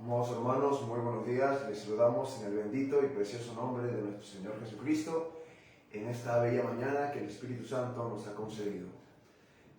Amados hermanos, muy buenos días. Les saludamos en el bendito y precioso nombre de nuestro Señor Jesucristo en esta bella mañana que el Espíritu Santo nos ha concedido.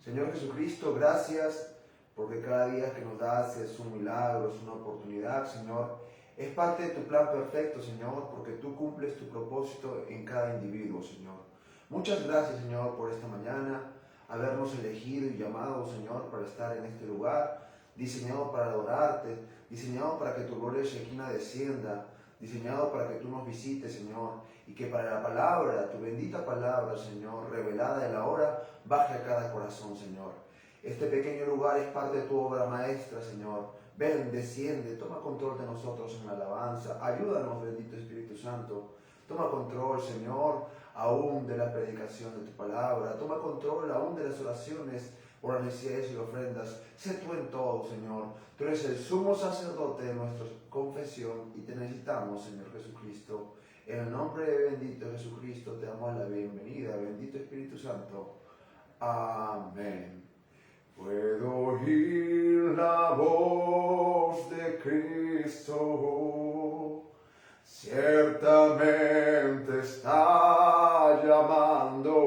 Señor Jesucristo, gracias porque cada día que nos das es un milagro, es una oportunidad, Señor. Es parte de tu plan perfecto, Señor, porque tú cumples tu propósito en cada individuo, Señor. Muchas gracias, Señor, por esta mañana, habernos elegido y llamado, Señor, para estar en este lugar, diseñado para adorarte, diseñado para que tu gloria Shekinah descienda, diseñado para que tú nos visites, Señor, y que para la palabra, tu bendita palabra, Señor, revelada en la hora, baje a cada corazón, Señor. Este pequeño lugar es parte de tu obra maestra, Señor. Ven, desciende, toma control de nosotros en la alabanza. Ayúdanos, bendito Espíritu Santo. Toma control, Señor, aún de la predicación de tu palabra. Toma control aún de las oraciones por las necesidades y ofrendas. Sé tú en todo, Señor. Tú eres el sumo sacerdote de nuestra confesión y te necesitamos, Señor Jesucristo. En el nombre de bendito Jesucristo te damos la bienvenida, bendito Espíritu Santo. Amén. Puedo oír la voz de Cristo, ciertamente está llamando.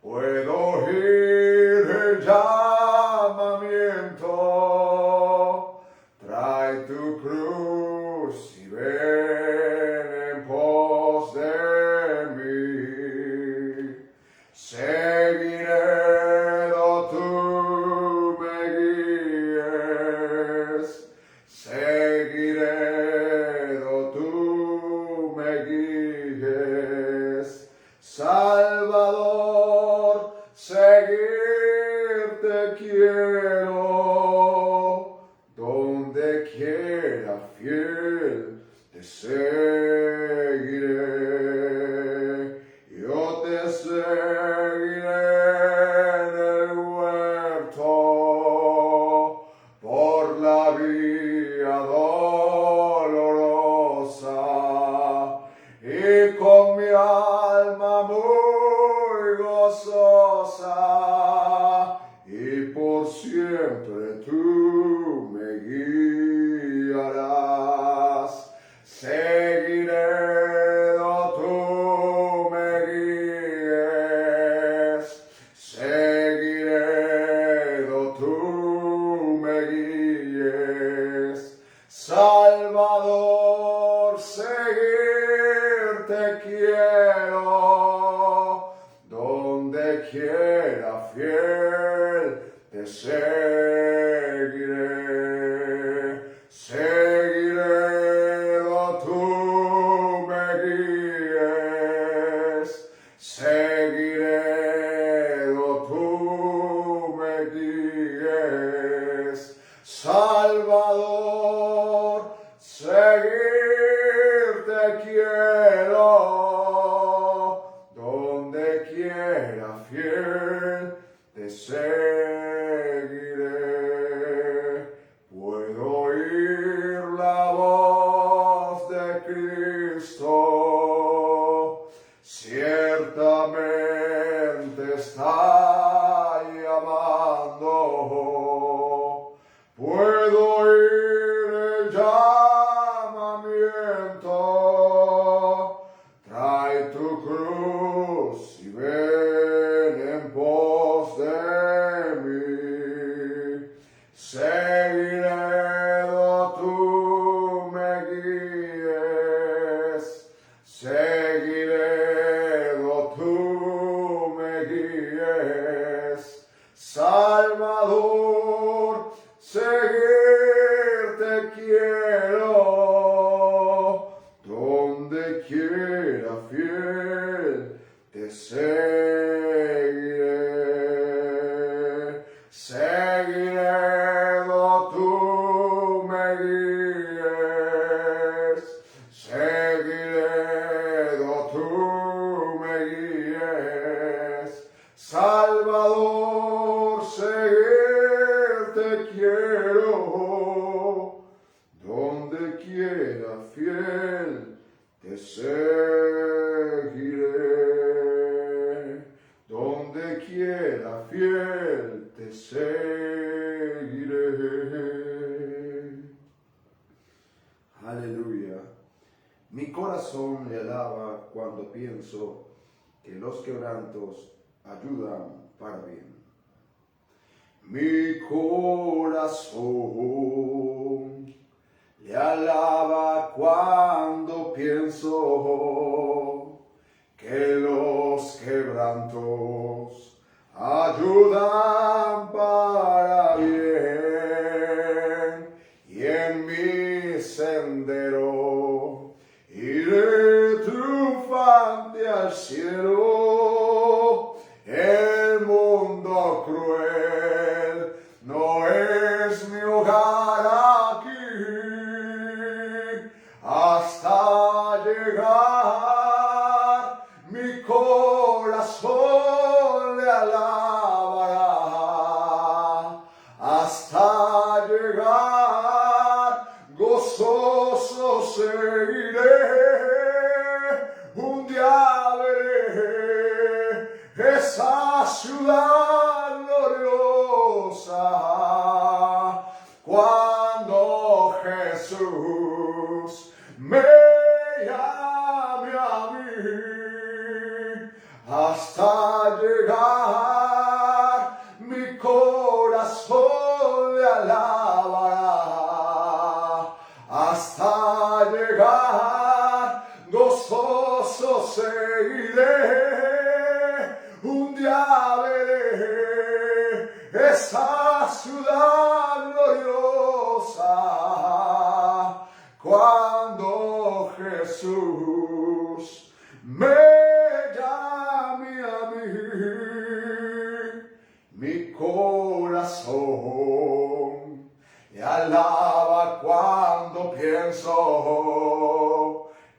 Puedo oír el llamamiento, trae tu cruz y ven en pos de mí. Seguiré do tú me guíes, seguiré do tú me guíes. Salvador, seguirte quiero, donde quiera fiel te seguiré. Yo te seguiré en el huerto, por la vía dolorosa, y con mi alma muy gozosa, y por siempre tú me guiarás. Seguiré do tú me guíes, seguiré do tú me guíes. Salvador, seguirte quiero, donde quiera fiel te seguiré. Seguiré do tú me guíes, seguiré do tú me guíes. Salvador, seguirte quiero, donde quiera fiel te seguiré. Puedo oír la voz de Cristo, ciertamente está llamando. Puedo oír el llamamiento, trae tu cruz y ven en pos de mí. Seguiré do tú me guíes, seguiré do tú me guíes. Salvador, seguirte quiero, donde quiera fiel te seguiré. Seguiré do tú me guíes, seguiré do tú me guíes. Salvador, seguirte quiero, donde quiera fiel te seguiré. Donde quiera fiel te seguiré. Mi corazón le alaba cuando pienso que los quebrantos ayudan para bien. Mi corazón le alaba cuando pienso que los quebrantos ayudan para bien, y en mi sendero iré triunfante al cielo. El mundo cruel no es mi hogar aquí, hasta llegar mi corazón le alabará, hasta llegar gozoso seguiré. Un día veré esa ciudad gloriosa, cuando Jesús me llame a mí, hasta llegar mi corazón le alabará, hasta llegar gozoso seguiré. Un día veré esa ciudad gloriosa, cuando Jesús me llame a mí. Mi corazón le alaba cuando pienso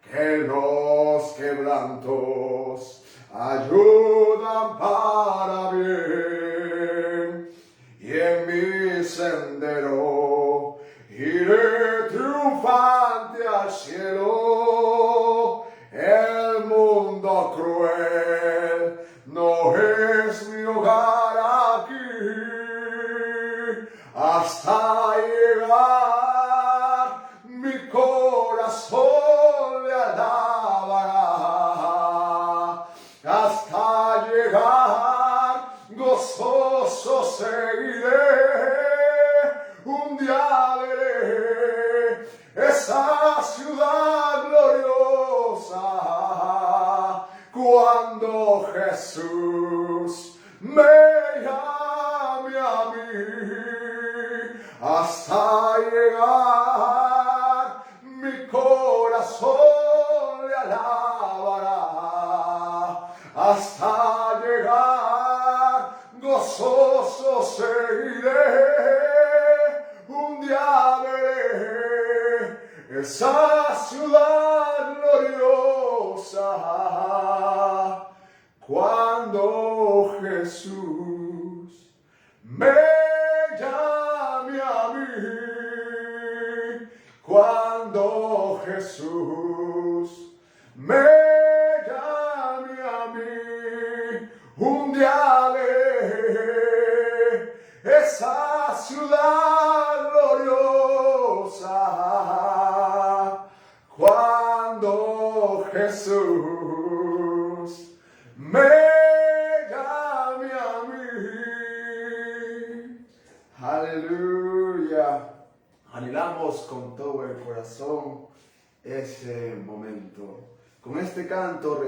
que los quebrantos ayudan para bien, y en mi sendero iré triunfante al cielo. El mundo cruel no es mi hogar aquí, hasta llegar mi corazón le alabará, hasta llegar gozoso seguiré. Un día veré esa ciudad gloriosa, cuando Jesús me llame a mí, hasta llegar mi corazón le alabará, hasta llegar gozoso seguiré. Un día veré esa ciudad gloriosa, cuando Jesús me llame a mí, cuando Jesús me llame a mí. Un día veré esa ciudad gloriosa, cuando Jesús me llame a mí. Aleluya. Anhelamos con todo el corazón ese momento. Con este canto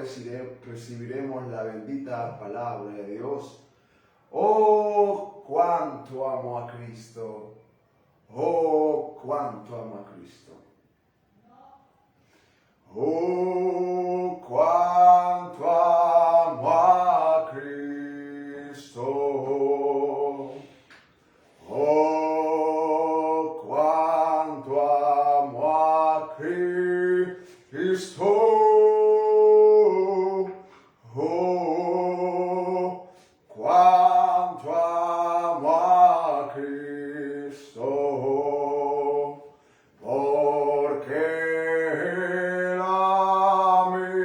recibiremos la bendita palabra de Dios. Oh, cuánto amo a Cristo. Oh, cuánto amo a Cristo. Oh, cuánto amo a Cristo. Oh, cuánto amo a Cristo. Oh, cuánto amo a Cristo. Porque Él a mí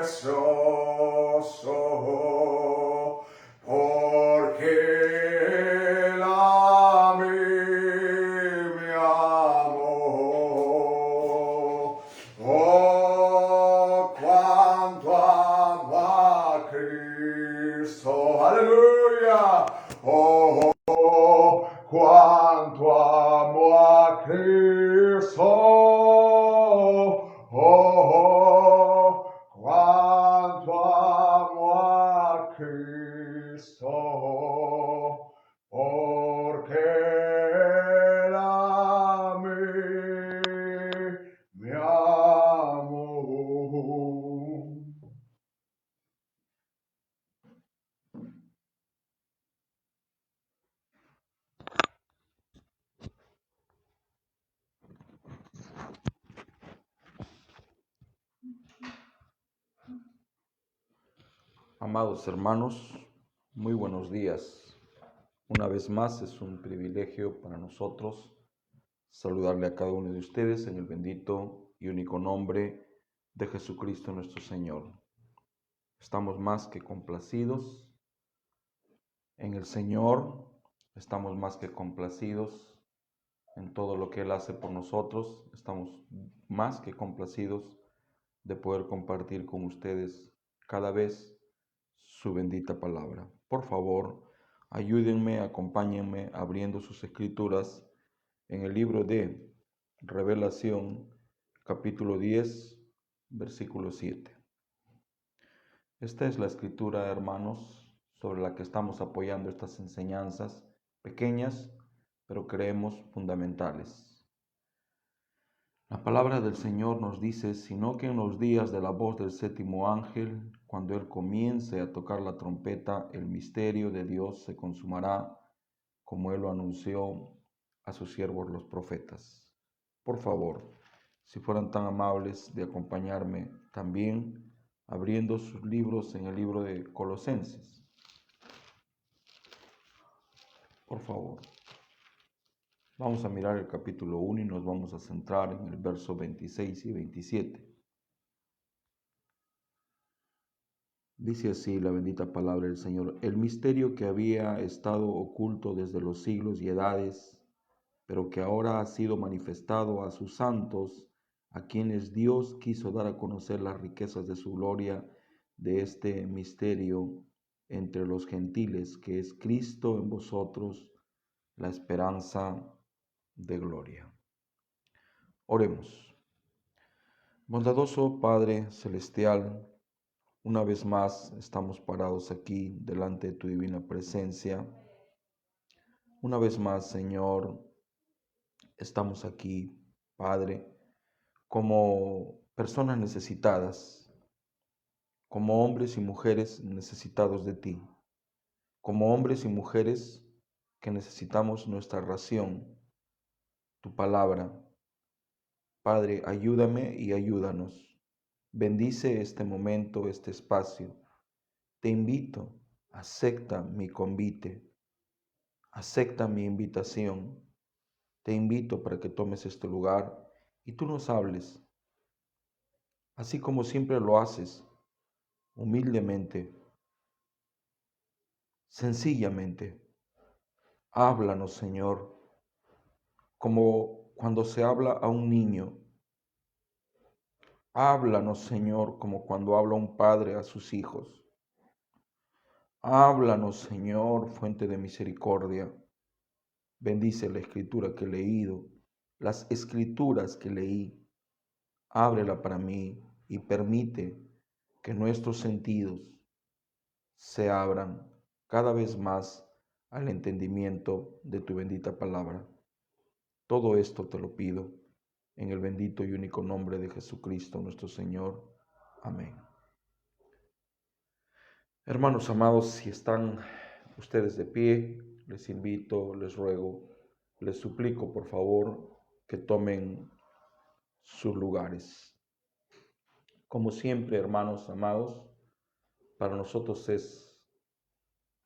precioso, porque Él a mí me amó. Oh, cuánto amo a Cristo, aleluya. Oh, cuánto amo a Cristo. Oh, cuánto amo a Cristo, porque Él a mí me amó. Amados hermanos, muy buenos días. Una vez más es un privilegio para nosotros saludarle a cada uno de ustedes en el bendito y único nombre de Jesucristo nuestro Señor. Estamos más que complacidos en el Señor, estamos más que complacidos en todo lo que Él hace por nosotros, estamos más que complacidos de poder compartir con ustedes cada vez su bendita palabra. Por favor, ayúdenme, acompáñenme abriendo sus escrituras en el libro de Revelación, capítulo 10, versículo 7. Esta es la escritura, hermanos, sobre la que estamos apoyando estas enseñanzas pequeñas, pero creemos fundamentales. La palabra del Señor nos dice, sino que en los días de la voz del séptimo ángel, cuando Él comience a tocar la trompeta, el misterio de Dios se consumará, como Él lo anunció a sus siervos los profetas. Por favor, si fueran tan amables de acompañarme también abriendo sus libros en el libro de Colosenses. Por favor. Vamos a mirar el capítulo 1 y nos vamos a centrar en el verso 26 y 27. Dice así la bendita palabra del Señor: el misterio que había estado oculto desde los siglos y edades, pero que ahora ha sido manifestado a sus santos, a quienes Dios quiso dar a conocer las riquezas de su gloria, de este misterio entre los gentiles, que es Cristo en vosotros, la esperanza de gloria. Oremos. Bondadoso Padre Celestial, una vez más estamos parados aquí delante de tu divina presencia. Una vez más, Señor, estamos aquí, Padre, como personas necesitadas, como hombres y mujeres necesitados de ti, como hombres y mujeres que necesitamos nuestra ración, tu palabra. Padre, ayúdame y ayúdanos. Bendice este momento, este espacio. Te invito, acepta mi convite, acepta mi invitación. Te invito para que tomes este lugar y tú nos hables, así como siempre lo haces, humildemente, sencillamente. Háblanos, Señor, como cuando se habla a un niño. Háblanos, Señor, como cuando habla un padre a sus hijos. Háblanos, Señor, fuente de misericordia. Bendice la escritura que he leído, las escrituras que leí. Ábrela para mí y permite que nuestros sentidos se abran cada vez más al entendimiento de tu bendita palabra. Todo esto te lo pido en el bendito y único nombre de Jesucristo nuestro Señor. Amén. Hermanos amados, si están ustedes de pie, les invito, les ruego, les suplico por favor que tomen sus lugares. Como siempre, hermanos amados, para nosotros es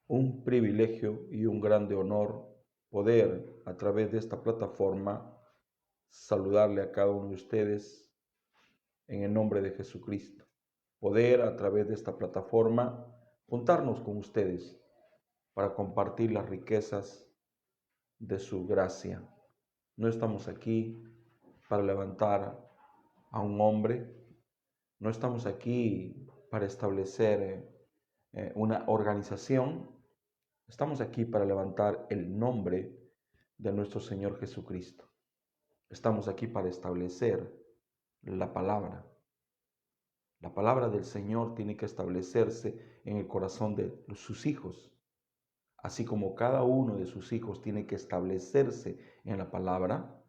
un privilegio y un grande honor poder, a través de esta plataforma, saludarle a cada uno de ustedes en el nombre de Jesucristo. poder a través de esta plataforma juntarnos con ustedes para compartir las riquezas de su gracia. No estamos aquí para levantar a un hombre, no estamos aquí para establecer una organización, estamos aquí para levantar el nombre de nuestro Señor Jesucristo. Estamos aquí para establecer la palabra. La palabra del Señor tiene que establecerse en el corazón de sus hijos, así como cada uno de sus hijos tiene que establecerse en la palabra.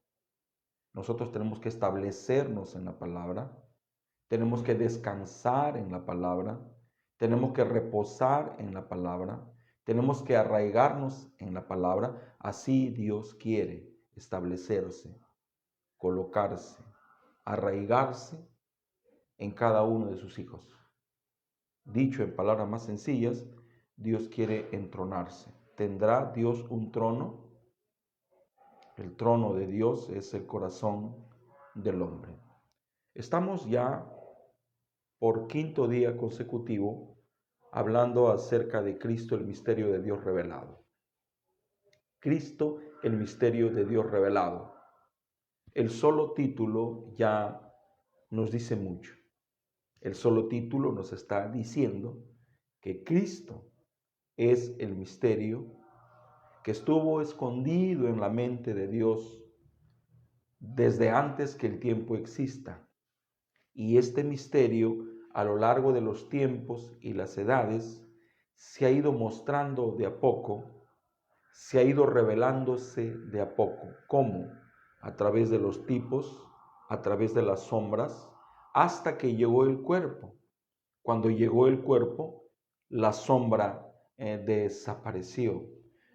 Nosotros tenemos que establecernos en la palabra, tenemos que descansar en la palabra, tenemos que reposar en la palabra, tenemos que arraigarnos en la palabra. Así Dios quiere establecerse, colocarse, arraigarse en cada uno de sus hijos. Dicho en palabras más sencillas, Dios quiere entronarse. ¿Tendrá Dios un trono? El trono de Dios es el corazón del hombre. Estamos ya por quinto día consecutivo hablando acerca de Cristo, el misterio de Dios revelado. Cristo, el misterio de Dios revelado. El solo título ya nos dice mucho. El solo título nos está diciendo que Cristo es el misterio que estuvo escondido en la mente de Dios desde antes que el tiempo exista. Y este misterio, a lo largo de los tiempos y las edades, se ha ido mostrando de a poco, se ha ido revelándose de a poco. ¿Cómo? A través de los tipos, a través de las sombras, hasta que llegó el cuerpo. Cuando llegó el cuerpo, la sombra desapareció.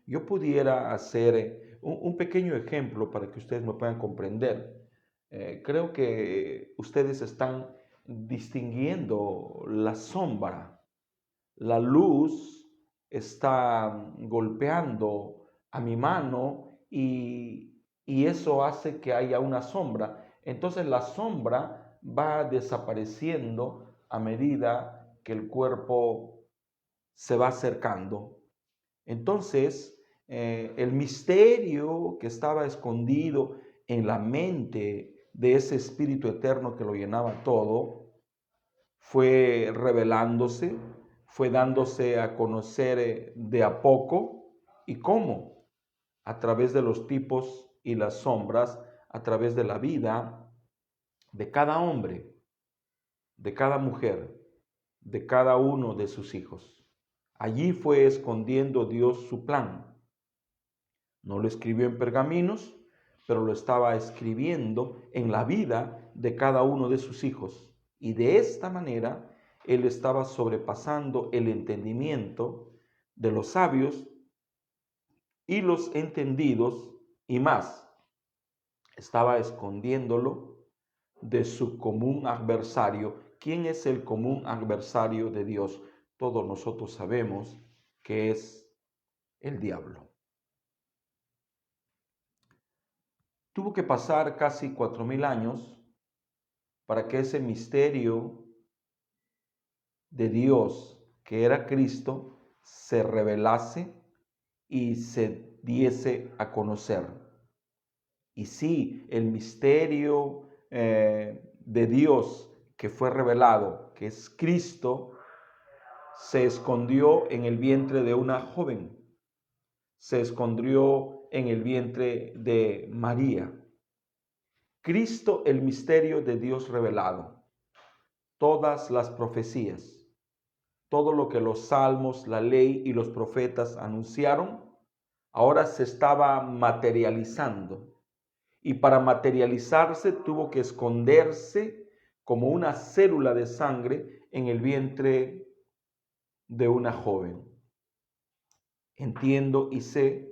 Yo pudiera hacer un pequeño ejemplo para que ustedes me puedan comprender. Creo que ustedes están distinguiendo la sombra. La luz está golpeando a mi mano y eso hace que haya una sombra. Entonces la sombra va desapareciendo a medida que el cuerpo se va acercando. Entonces, el misterio que estaba escondido en la mente de ese Espíritu eterno que lo llenaba todo, fue revelándose, fue dándose a conocer de a poco. ¿Y cómo? A través de los tipos y las sombras, a través de la vida de cada hombre, de cada mujer, de cada uno de sus hijos. Allí fue escondiendo Dios su plan. No lo escribió en pergaminos, pero lo estaba escribiendo en la vida de cada uno de sus hijos. Y de esta manera, Él estaba sobrepasando el entendimiento de los sabios y los entendidos y más. Estaba escondiéndolo de su común adversario. ¿Quién es el común adversario de Dios? Todos nosotros sabemos que es el diablo. Tuvo que pasar casi 4000 años para que ese misterio de Dios, que era Cristo, se revelase y se diese a conocer. Y sí, el misterio de Dios que fue revelado, que es Cristo, se escondió en el vientre de una joven, se escondió en el vientre de María. Cristo, el misterio de Dios revelado. Todas las profecías, todo lo que los salmos, la ley y los profetas anunciaron, ahora se estaba materializando. Y para materializarse tuvo que esconderse como una célula de sangre en el vientre de una joven. Entiendo y sé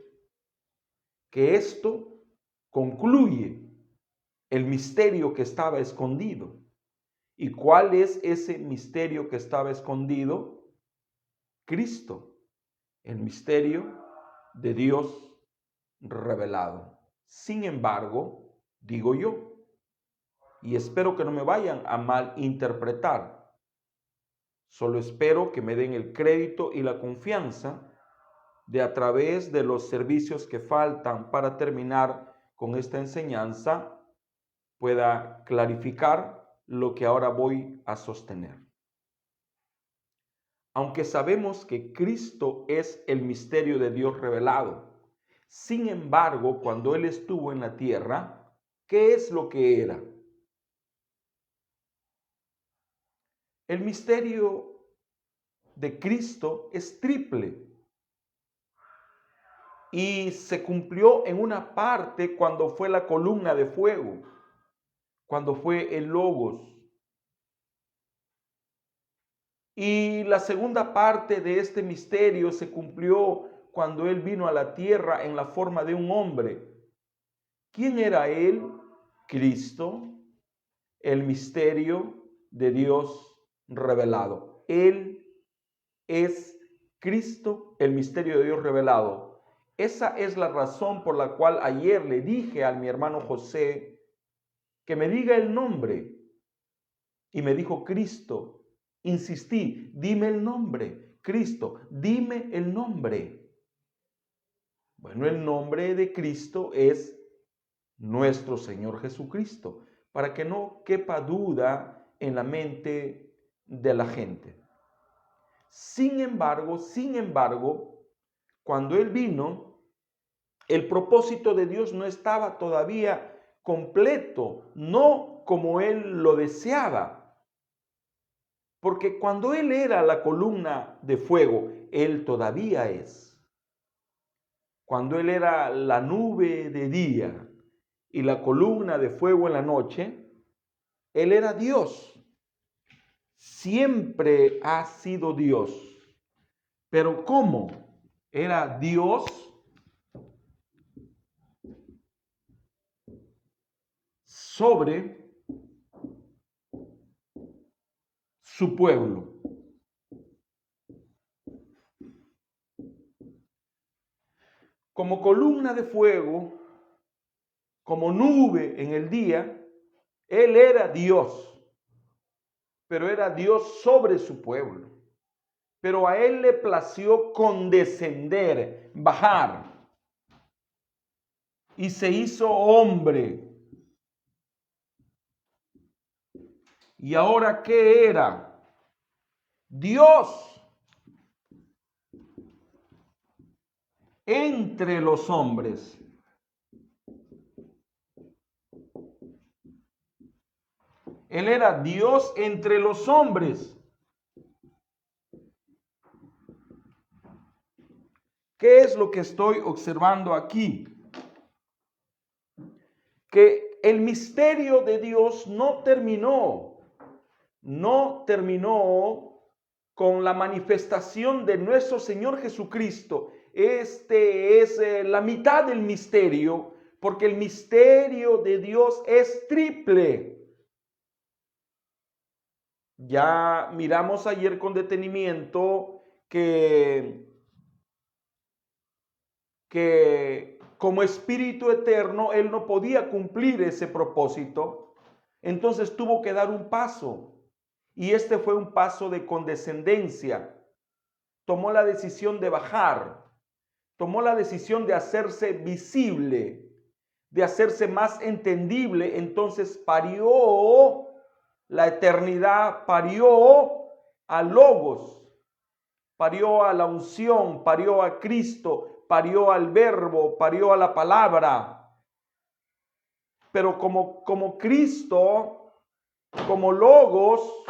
que esto concluye el misterio que estaba escondido. ¿Y cuál es ese misterio que estaba escondido? Cristo, el misterio de Dios revelado. Sin embargo, digo yo, y espero que no me vayan a malinterpretar, Solo espero que me den el crédito y la confianza de, a través de los servicios que faltan para terminar con esta enseñanza, pueda clarificar lo que ahora voy a sostener. Aunque sabemos que Cristo es el misterio de Dios revelado, sin embargo, cuando Él estuvo en la tierra, ¿qué es lo que era? El misterio de Cristo es triple y se cumplió en una parte cuando fue la columna de fuego, cuando fue el Logos. Y la segunda parte de este misterio se cumplió cuando Él vino a la tierra en la forma de un hombre. ¿Quién era Él? Cristo, el misterio de Dios revelado. Él es Cristo, el misterio de Dios revelado. Esa es la razón por la cual ayer le dije a mi hermano José que me diga el nombre. Y me dijo Cristo. Insistí, dime el nombre. Cristo, dime el nombre. Bueno, el nombre de Cristo es nuestro Señor Jesucristo, para que no quepa duda en la mente de la gente. Sin embargo, cuando Él vino, el propósito de Dios no estaba todavía completo, no como Él lo deseaba. Porque cuando Él era la columna de fuego, Él todavía es. Cuando Él era la nube de día y la columna de fuego en la noche, Él era Dios. Siempre ha sido Dios. Pero ¿cómo? Era Dios sobre su pueblo. Como columna de fuego, como nube en el día, Él era Dios, pero era Dios sobre su pueblo. Pero a Él le plació condescender, bajar, y se hizo hombre. ¿Y ahora qué era? Dios entre los hombres. Él era Dios entre los hombres. ¿Qué es lo que estoy observando aquí? Que el misterio de Dios no terminó con la manifestación de nuestro Señor Jesucristo. Este es la mitad del misterio, porque el misterio de Dios es triple. Ya miramos ayer con detenimiento que como espíritu eterno Él no podía cumplir ese propósito, entonces tuvo que dar un paso, y este fue un paso de condescendencia. Tomó la decisión de bajar, tomó la decisión de hacerse visible, de hacerse más entendible. Entonces parió la eternidad, parió a Logos, parió a la unción, parió a Cristo, parió al verbo, parió a la palabra. Pero como Cristo, como Logos,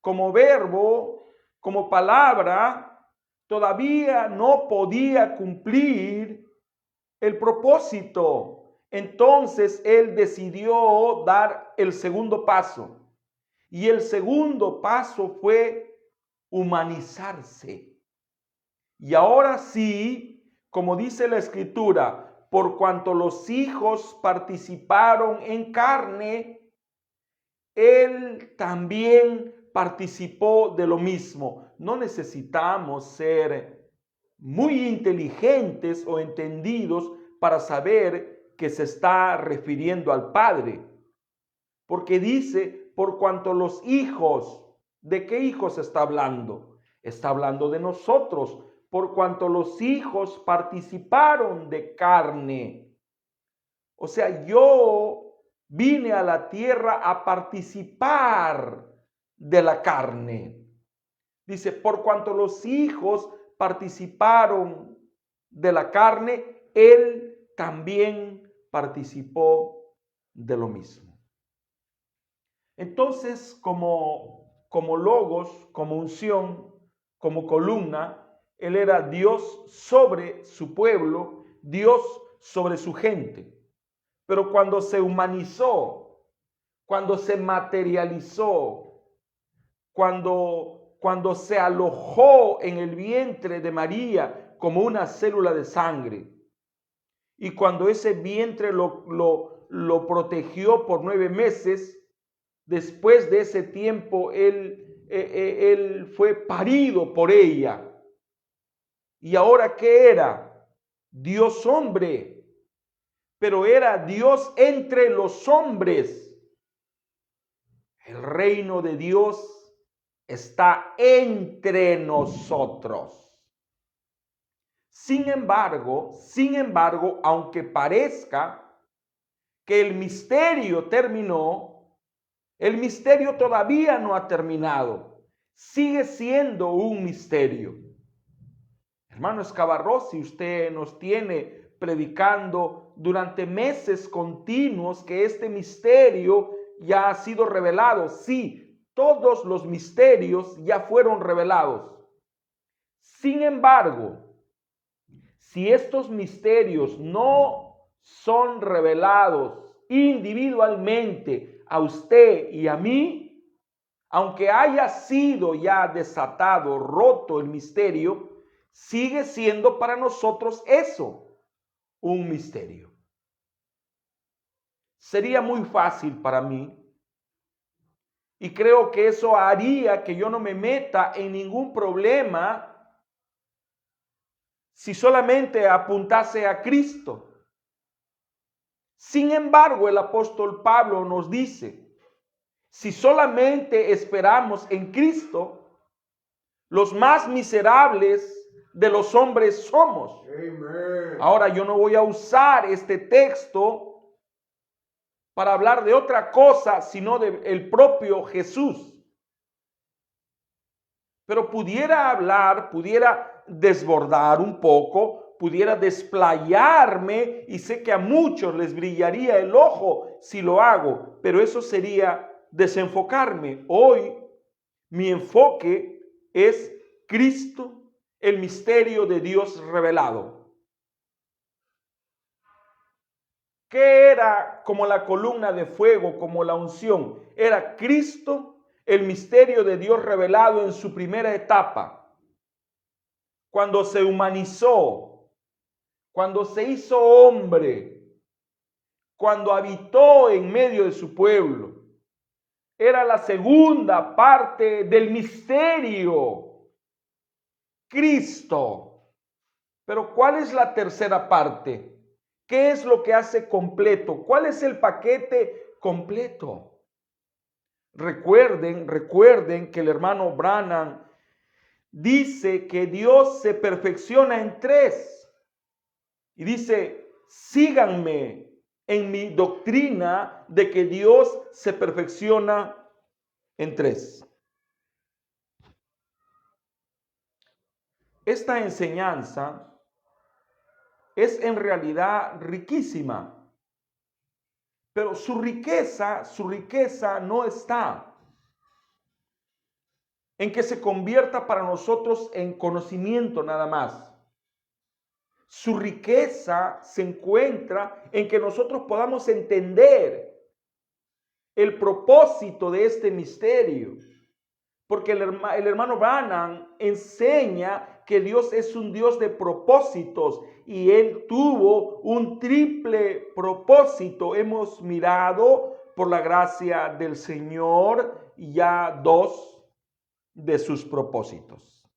como verbo, como palabra, todavía no podía cumplir el propósito. Entonces Él decidió dar el segundo paso. Y el segundo paso fue humanizarse. Y ahora sí, como dice la Escritura, por cuanto los hijos participaron en carne, Él también participó de lo mismo. No necesitamos ser muy inteligentes o entendidos para saber que se está refiriendo al Padre, porque dice, por cuanto los hijos ¿De qué hijos está hablando? Está hablando de nosotros, por cuanto los hijos participaron de carne. O sea, yo vine a la tierra a participar de la carne. Dice, por cuanto los hijos participaron de la carne, él también participó de lo mismo. Entonces, como logos, como unción, como columna, él era Dios sobre su pueblo, Dios sobre su gente. Pero cuando se humanizó, cuando se materializó, cuando se alojó en el vientre de María como una célula de sangre, y cuando ese vientre lo protegió por 9 meses, después de ese tiempo él fue parido por ella. ¿Y ahora qué era? Dios hombre, pero era Dios entre los hombres. El reino de Dios está entre nosotros. Sin embargo, aunque parezca que el misterio terminó, el misterio todavía no ha terminado. Sigue siendo un misterio. Hermano Escabarrossi, usted nos tiene predicando durante meses continuos que este misterio ya ha sido revelado. Sí, todos los misterios ya fueron revelados. Sin embargo, si estos misterios no son revelados individualmente a usted y a mí, aunque haya sido ya desatado, roto el misterio, sigue siendo para nosotros eso, un misterio. Sería muy fácil para mí, y creo que eso haría que yo no me meta en ningún problema si solamente apuntase a Cristo. Sin embargo, el apóstol Pablo nos dice, si solamente esperamos en Cristo, los más miserables de los hombres somos. Amen. Ahora, yo no voy a usar este texto para hablar de otra cosa, sino del propio Jesús. Pero pudiera hablar, pudiera desbordar un poco, pudiera desplayarme, y sé que a muchos les brillaría el ojo si lo hago, pero eso sería desenfocarme. Hoy mi enfoque es Cristo, el misterio de Dios revelado. ¿Qué era como la columna de fuego, como la unción? Era Cristo, el misterio de Dios revelado en su primera etapa, cuando se humanizó, cuando se hizo hombre, cuando habitó en medio de su pueblo. Era la segunda parte del misterio, Cristo. Pero ¿cuál es la tercera parte? ¿Qué es lo que hace completo? ¿Cuál es el paquete completo? Recuerden que el hermano Branham dice que Dios se perfecciona en 3. Y dice, síganme en mi doctrina de que Dios se perfecciona en 3. Esta enseñanza es en realidad riquísima. Pero su riqueza no está en que se convierta para nosotros en conocimiento nada más. Su riqueza se encuentra en que nosotros podamos entender el propósito de este misterio. Porque el hermano Branham enseña que Dios es un Dios de propósitos y él tuvo un triple propósito. Hemos mirado por la gracia del Señor ya 2 de sus propósitos.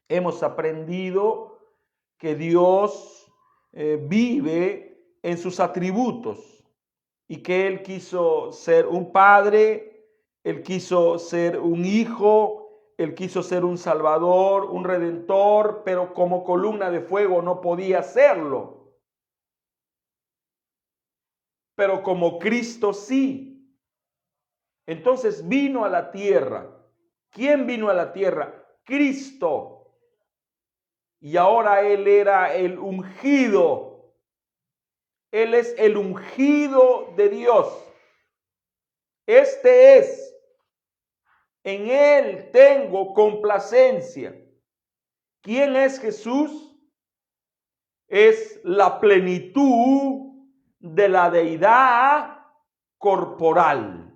Hemos aprendido que Dios vive en sus atributos y que él quiso ser un padre Él quiso ser un hijo, Él quiso ser un salvador, un redentor, pero como columna de fuego no podía hacerlo. Pero como Cristo sí. Entonces vino a la tierra. ¿Quién vino a la tierra? Cristo. Y ahora Él era el ungido. Él es el ungido de Dios. Este es. En Él tengo complacencia. ¿Quién es Jesús? Es la plenitud de la deidad corporal.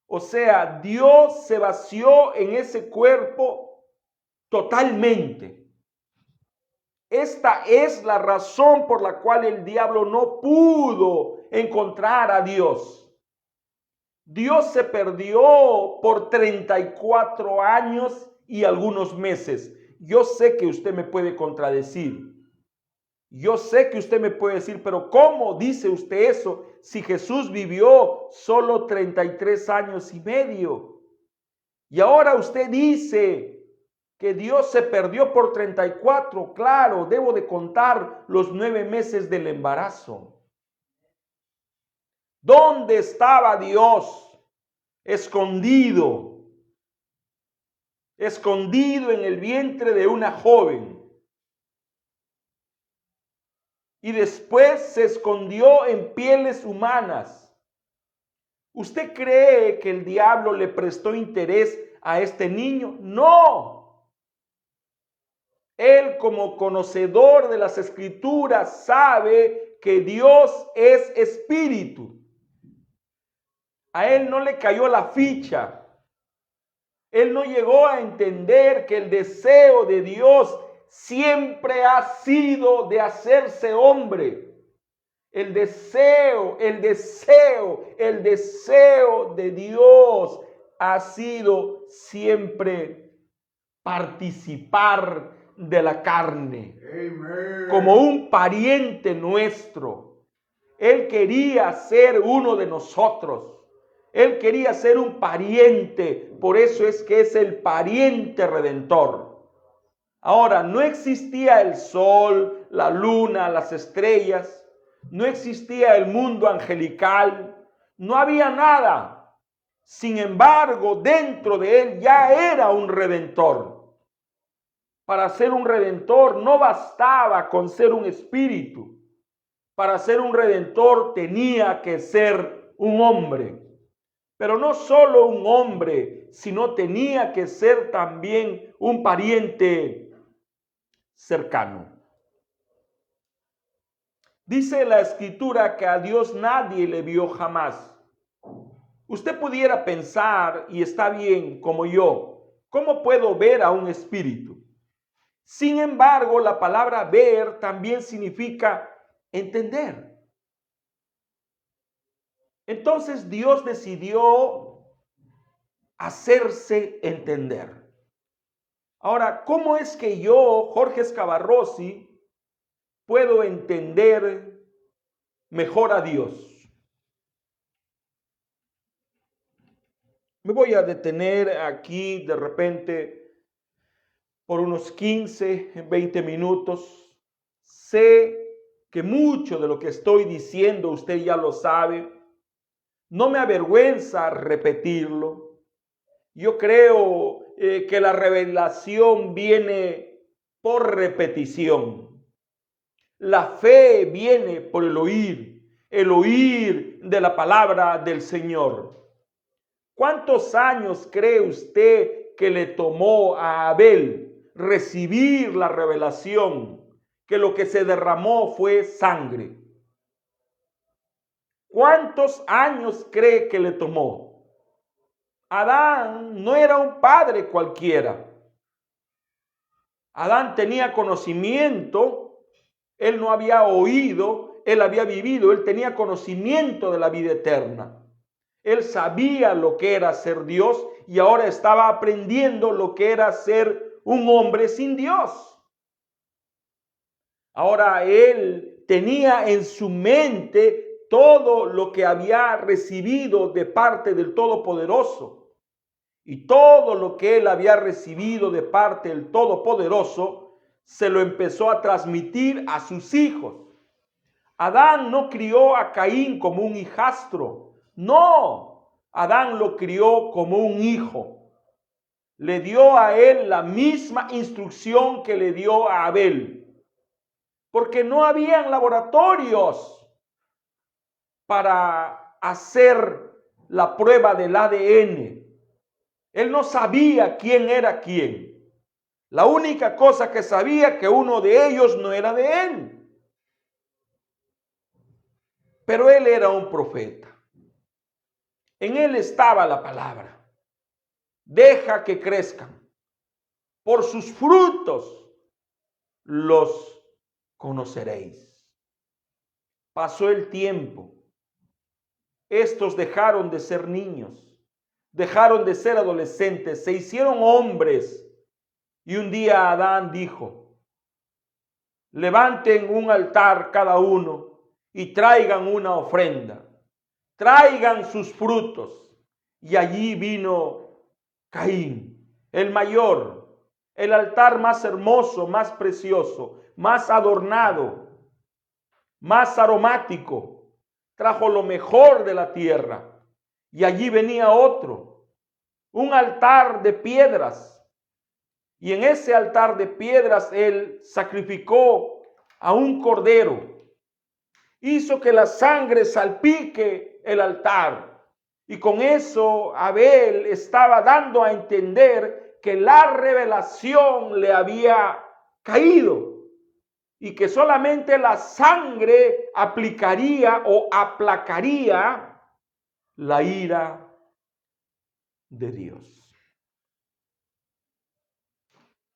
O sea, Dios se vació en ese cuerpo totalmente. Esta es la razón por la cual el diablo no pudo encontrar a Dios. Dios se perdió por 34 años y algunos meses. Yo sé que usted me puede contradecir. Yo sé que usted me puede decir, pero ¿cómo dice usted eso si Jesús vivió solo 33 años y medio? Y ahora usted dice que Dios se perdió por 34. Claro, debo de contar los 9 meses del embarazo. ¿Dónde estaba Dios? Escondido en el vientre de una joven. Y después se escondió en pieles humanas. ¿Usted cree que el diablo le prestó interés a este niño? No. Él, como conocedor de las Escrituras, sabe que Dios es espíritu. A él no le cayó la ficha. Él no llegó a entender que el deseo de Dios siempre ha sido de hacerse hombre. El deseo de Dios ha sido siempre participar de la carne. Amen. Como un pariente nuestro. Él quería ser uno de nosotros. Él quería ser un pariente, por eso es que es el pariente redentor. Ahora, no existía el sol, la luna, las estrellas, no existía el mundo angelical, no había nada. Sin embargo, dentro de él ya era un redentor. Para ser un redentor no bastaba con ser un espíritu. Para ser un redentor tenía que ser un hombre. Pero no solo un hombre, sino tenía que ser también un pariente cercano. Dice la Escritura que a Dios nadie le vio jamás. Usted pudiera pensar, y está bien como yo, ¿cómo puedo ver a un espíritu? Sin embargo, la palabra ver también significa entender. Entonces Dios decidió hacerse entender. Ahora, ¿cómo es que yo, Jorge Scavarrossi, puedo entender mejor a Dios? Me voy a detener aquí de repente por unos 15, 20 minutos. Sé que mucho de lo que estoy diciendo usted ya lo sabe. No me avergüenza repetirlo. Yo creo que la revelación viene por repetición. La fe viene por el oír de la palabra del Señor. ¿Cuántos años cree usted que le tomó a Abel recibir la revelación que lo que se derramó fue sangre? ¿Cuántos años cree que le tomó? Adán no era un padre cualquiera. Adán tenía conocimiento, él no había oído, él había vivido, él tenía conocimiento de la vida eterna. Él sabía lo que era ser Dios y ahora estaba aprendiendo lo que era ser un hombre sin Dios. Ahora él tenía en su mente todo lo que había recibido de parte del Todopoderoso y todo lo que él había recibido de parte del Todopoderoso se lo empezó a transmitir a sus hijos. Adán no crió a Caín como un hijastro, no, Adán lo crió como un hijo. Le dio a él la misma instrucción que le dio a Abel, porque no habían laboratorios para hacer la prueba del ADN. Él no sabía quién era quién. La única cosa que sabía que uno de ellos no era de él. Pero él era un profeta. En él estaba la palabra. Deja que crezcan. Por sus frutos los conoceréis. Pasó el tiempo. Estos dejaron de ser niños. Dejaron de ser adolescentes. Se hicieron hombres. Y un día Adán dijo: levanten un altar cada uno y traigan una ofrenda, traigan sus frutos. Y allí vino Caín, el mayor, el altar más hermoso, más precioso, más adornado, más aromático, trajo lo mejor de la tierra. Y allí venía otro, un altar de piedras. Y en ese altar de piedras él sacrificó a un cordero. Hizo que la sangre salpique el altar. Y con eso Abel estaba dando a entender que la revelación le había caído y que solamente la sangre aplicaría o aplacaría la ira de Dios.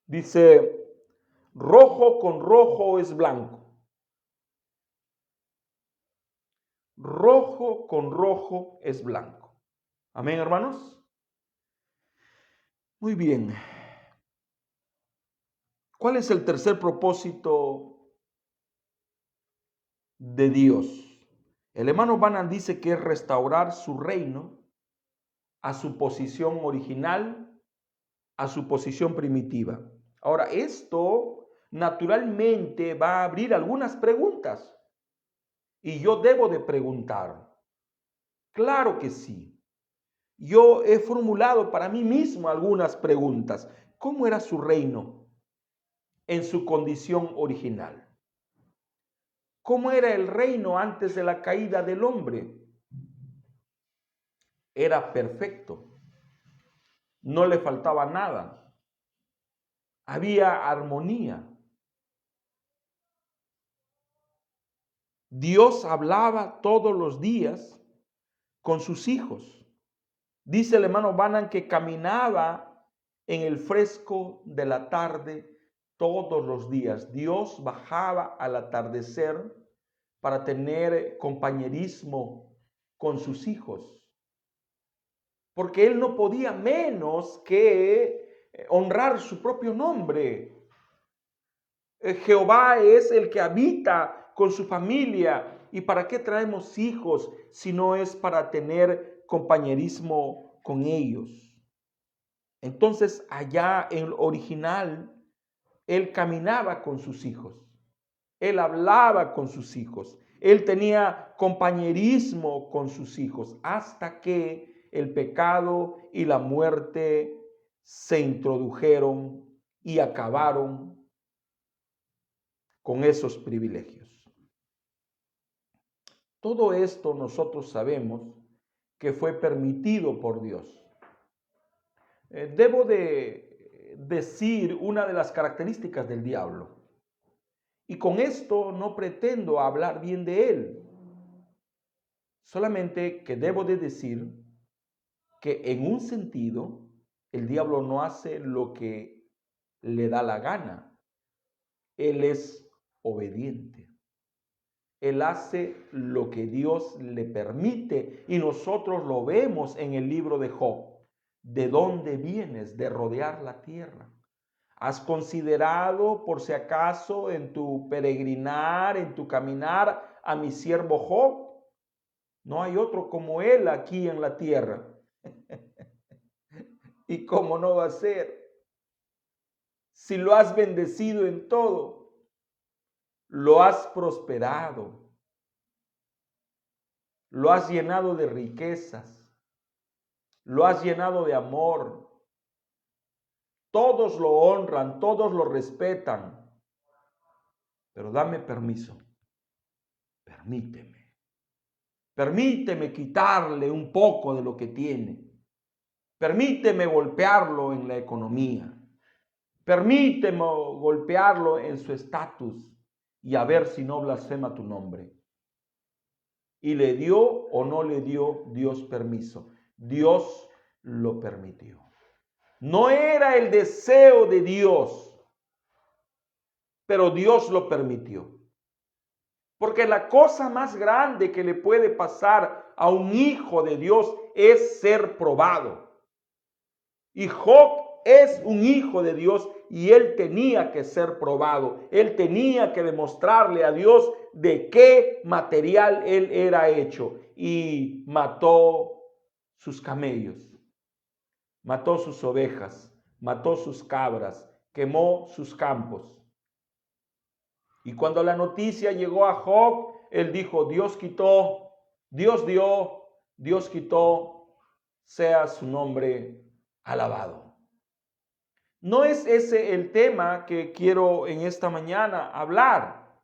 Dice: rojo con rojo es blanco. Rojo con rojo es blanco. Amén, hermanos. Muy bien. ¿Cuál es el tercer propósito de Dios? El hermano Branham dice que es restaurar su reino a su posición original, a su posición primitiva. Ahora, esto naturalmente va a abrir algunas preguntas. Y yo debo de preguntar. Claro que sí. Yo he formulado para mí mismo algunas preguntas. ¿Cómo era su reino en su condición original? ¿Cómo era el reino antes de la caída del hombre? Era perfecto. No le faltaba nada. Había armonía. Dios hablaba todos los días con sus hijos. Dice el hermano Branham que caminaba en el fresco de la tarde todos los días. Dios bajaba al atardecer para tener compañerismo con sus hijos. Porque él no podía menos que honrar su propio nombre. Jehová es el que habita con su familia. ¿Y para qué traemos hijos si no es para tener compañerismo con ellos? Entonces, allá en el original, él caminaba con sus hijos. Él hablaba con sus hijos. Él tenía compañerismo con sus hijos hasta que el pecado y la muerte se introdujeron y acabaron con esos privilegios. Todo esto nosotros sabemos que fue permitido por Dios. Debo de decir una de las características del diablo. Y con esto no pretendo hablar bien de él. Solamente que debo de decir que en un sentido el diablo no hace lo que le da la gana. Él es obediente. Él hace lo que Dios le permite y nosotros lo vemos en el libro de Job. ¿De dónde vienes? De rodear la tierra. ¿Has considerado por si acaso en tu peregrinar, en tu caminar a mi siervo Job? No hay otro como Él aquí en la tierra. ¿Y cómo no va a ser? Si lo has bendecido en todo, lo has prosperado, lo has llenado de riquezas, lo has llenado de amor. Todos lo honran, todos lo respetan. Pero dame permiso, permíteme quitarle un poco de lo que tiene. Permíteme golpearlo en la economía. Permíteme golpearlo en su estatus y a ver si no blasfema tu nombre. Y le dio o no le dio Dios permiso. Dios lo permitió. No era el deseo de Dios, pero Dios lo permitió. Porque la cosa más grande que le puede pasar a un hijo de Dios es ser probado. Y Job es un hijo de Dios y él tenía que ser probado. Él tenía que demostrarle a Dios de qué material él era hecho. Y mató sus camellos, mató sus ovejas, mató sus cabras, quemó sus campos. Y cuando la noticia llegó a Job, él dijo, Dios quitó, Dios dio, Dios quitó, sea su nombre alabado. No es ese el tema que quiero en esta mañana hablar,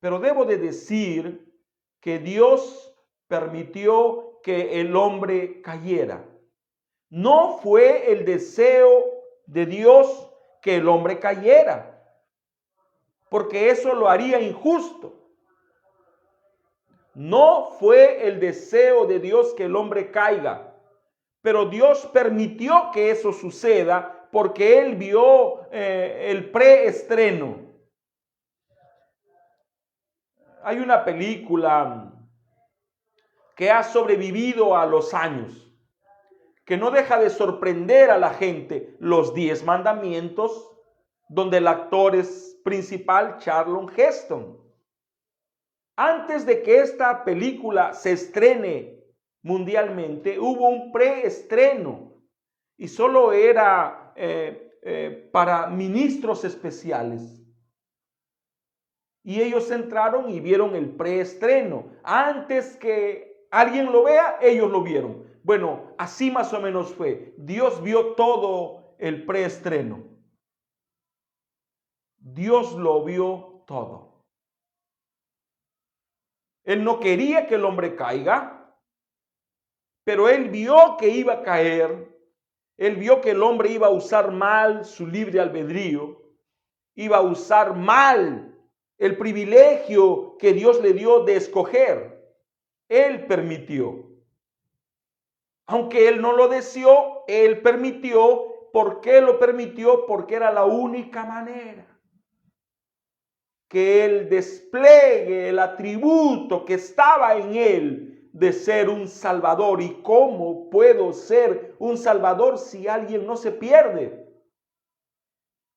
pero debo de decir que Dios permitió que el hombre cayera. No fue el deseo de Dios que el hombre cayera, porque eso lo haría injusto. No fue el deseo de Dios que el hombre caiga, pero Dios permitió que eso suceda porque Él vio el preestreno. Hay una película que ha sobrevivido a los años, que no deja de sorprender a la gente, Los 10 Mandamientos, donde el actor es principal Charlton Heston. Antes de que esta película se estrene mundialmente, hubo un preestreno y solo era para ministros especiales. Y ellos entraron y vieron el preestreno. Antes que alguien lo vea, ellos lo vieron. Bueno, así más o menos fue. Dios vio todo el preestreno. Dios lo vio todo. Él no quería que el hombre caiga, pero él vio que iba a caer. Él vio que el hombre iba a usar mal su libre albedrío, iba a usar mal el privilegio que Dios le dio de escoger. Él permitió. Aunque él no lo deseó, él permitió. ¿Por qué lo permitió? Porque era la única manera que él despliegue el atributo que estaba en él de ser un salvador. ¿Y cómo puedo ser un salvador si alguien no se pierde?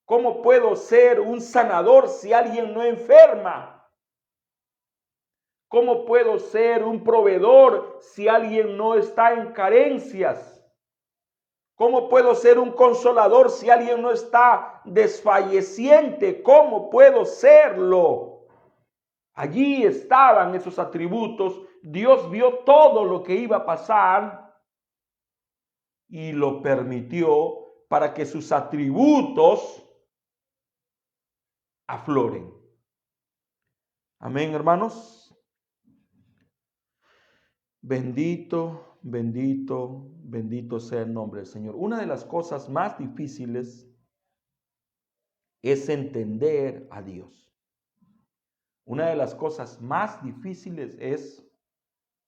¿Cómo puedo ser un sanador si alguien no enferma? ¿Cómo puedo ser un proveedor si alguien no está en carencias? ¿Cómo puedo ser un consolador si alguien no está desfalleciente? ¿Cómo puedo serlo? Allí estaban esos atributos. Dios vio todo lo que iba a pasar y lo permitió para que sus atributos afloren. Amén, hermanos. Bendito, bendito, bendito sea el nombre del Señor. Una de las cosas más difíciles es entender a Dios. Una de las cosas más difíciles es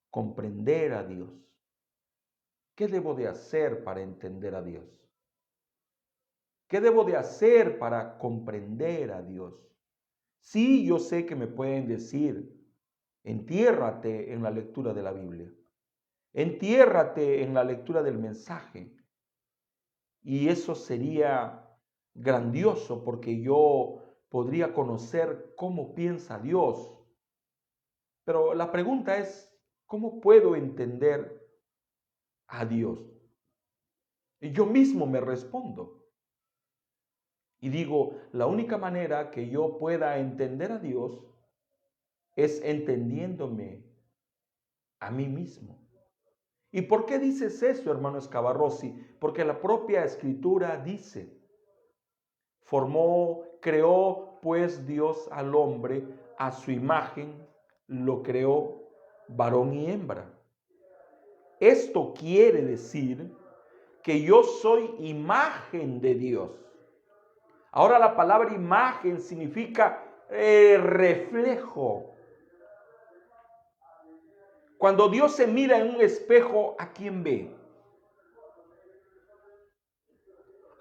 comprender a Dios. ¿Qué debo de hacer para entender a Dios? ¿Qué debo de hacer para comprender a Dios? Sí, yo sé que me pueden decir, entiérrate en la lectura de la Biblia. Entiérrate en la lectura del mensaje. Y eso sería grandioso porque yo podría conocer cómo piensa Dios. Pero la pregunta es, ¿cómo puedo entender a Dios? Y yo mismo me respondo. Y digo, la única manera que yo pueda entender a Dios es entendiéndome a mí mismo. ¿Y por qué dices eso, hermano Escavarrossi? Porque la propia Escritura dice, creó pues Dios al hombre a su imagen, lo creó varón y hembra. Esto quiere decir que yo soy imagen de Dios. Ahora la palabra imagen significa reflejo. Cuando Dios se mira en un espejo, ¿a quién ve?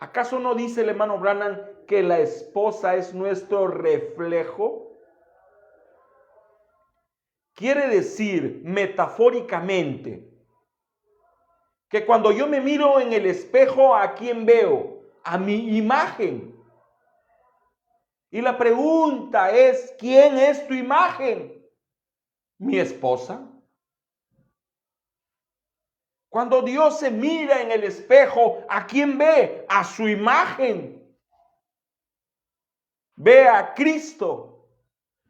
¿Acaso no dice el hermano Branham que la esposa es nuestro reflejo? Quiere decir, metafóricamente, que cuando yo me miro en el espejo, ¿a quién veo? A mi imagen. Y la pregunta es, ¿quién es tu imagen? ¿Mi esposa? Cuando Dios se mira en el espejo, ¿a quién ve? A su imagen. Ve a Cristo,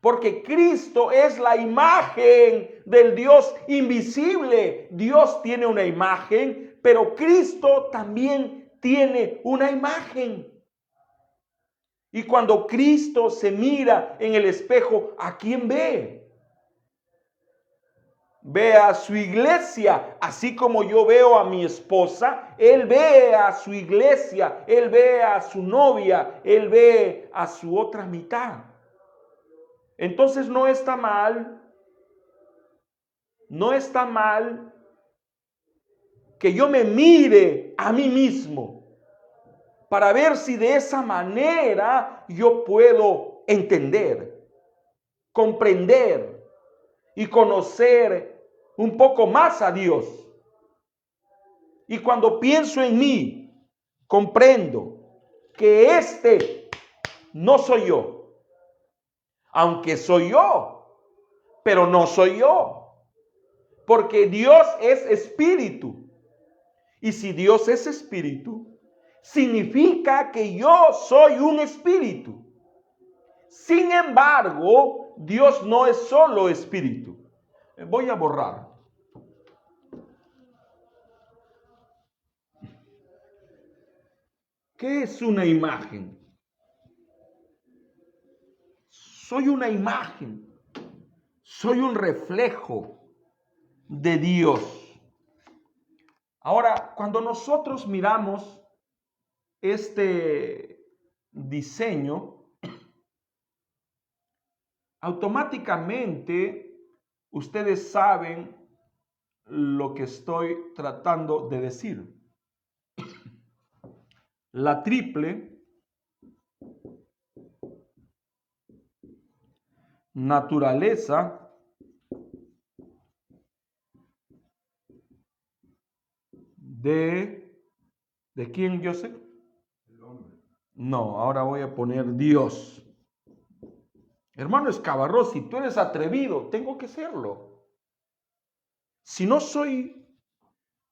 porque Cristo es la imagen del Dios invisible. Dios tiene una imagen, pero Cristo también tiene una imagen. Y cuando Cristo se mira en el espejo, ¿a quién ve? Ve a su iglesia, así como yo veo a mi esposa, Él ve a su iglesia, Él ve a su novia, Él ve a su otra mitad. Entonces no está mal que yo me mire a mí mismo para ver si de esa manera yo puedo entender, comprender y conocer un poco más a Dios. Y cuando pienso en mí, comprendo que este no soy yo, aunque soy yo, pero no soy yo, porque Dios es espíritu. Y si Dios es espíritu, significa que yo soy un espíritu. Sin embargo, Dios no es solo espíritu. Voy a borrar. ¿Qué es una imagen? Soy una imagen. Soy un reflejo de Dios. Ahora, cuando nosotros miramos este diseño, automáticamente ustedes saben lo que estoy tratando de decir. La triple naturaleza ¿de quién, Joseph? El hombre. No, ahora voy a poner Dios. Hermano Escavarrossi, tú eres atrevido, tengo que serlo. Si no soy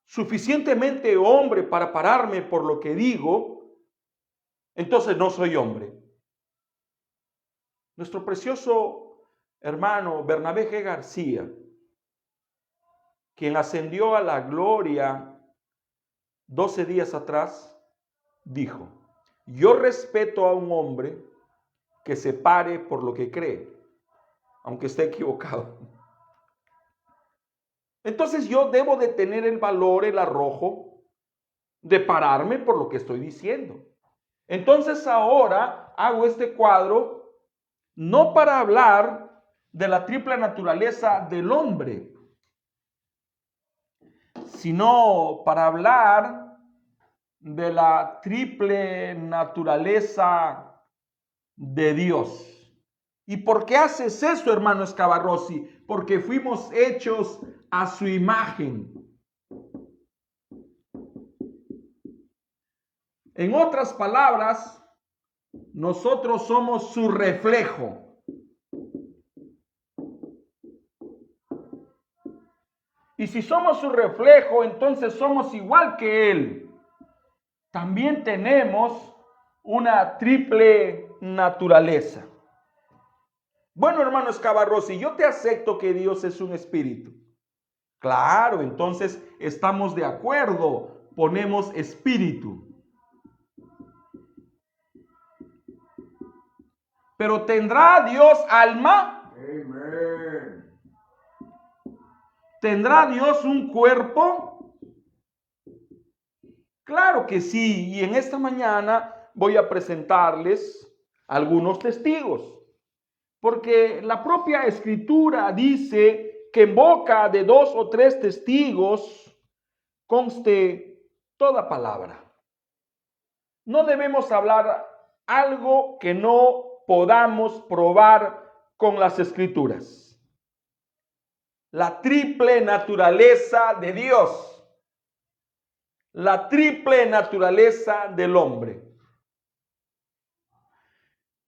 suficientemente hombre para pararme por lo que digo, entonces no soy hombre. Nuestro precioso hermano Bernabé G. García, quien ascendió a la gloria 12 días atrás, dijo: yo respeto a un hombre que se pare por lo que cree, aunque esté equivocado. Entonces yo debo de tener el valor, el arrojo, de pararme por lo que estoy diciendo. Entonces ahora hago este cuadro no para hablar de la triple naturaleza del hombre, sino para hablar de la triple naturaleza de Dios. ¿Y por qué haces eso, hermano Escavarrossi? Porque fuimos hechos a su imagen. En otras palabras, nosotros somos su reflejo. Y si somos su reflejo, entonces somos igual que Él. También tenemos una triple naturaleza. Bueno, hermano Escabarrosi, yo te acepto que Dios es un espíritu. Claro, entonces estamos de acuerdo, ponemos espíritu. Pero ¿tendrá Dios alma? Amén. ¿Tendrá Dios un cuerpo? Claro que sí, y en esta mañana voy a presentarles algunos testigos. Porque la propia Escritura dice que en boca de 2 o 3 testigos conste toda palabra. No debemos hablar algo que no podamos probar con las Escrituras. La triple naturaleza de Dios. La triple naturaleza del hombre.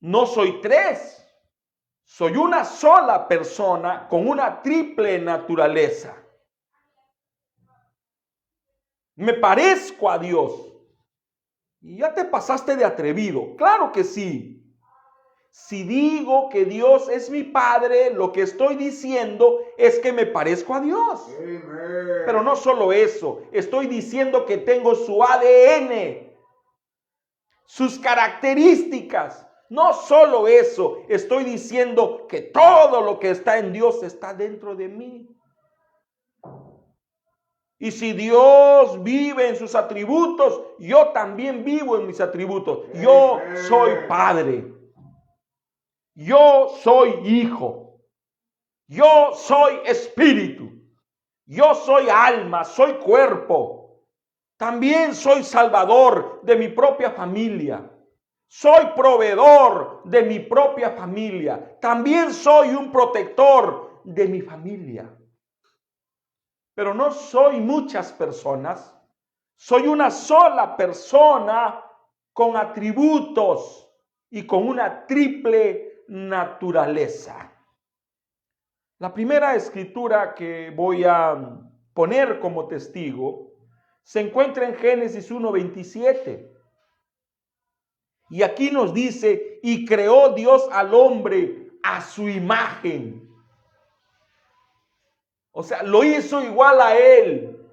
No soy 3. Soy una sola persona con una triple naturaleza. Me parezco a Dios. Y ya te pasaste de atrevido. Claro que sí. Si digo que Dios es mi Padre, lo que estoy diciendo es que me parezco a Dios. Amén. Pero no solo eso. Estoy diciendo que tengo su ADN. Sus características. No solo eso, estoy diciendo que todo lo que está en Dios está dentro de mí. Y si Dios vive en sus atributos, yo también vivo en mis atributos. Yo soy padre. Yo soy hijo. Yo soy espíritu. Yo soy alma, soy cuerpo. También soy salvador de mi propia familia. Soy proveedor de mi propia familia. También soy un protector de mi familia. Pero no soy muchas personas. Soy una sola persona con atributos y con una triple naturaleza. La primera escritura que voy a poner como testigo se encuentra en Génesis 1:27. Y aquí nos dice, y creó Dios al hombre a su imagen. O sea, lo hizo igual a él.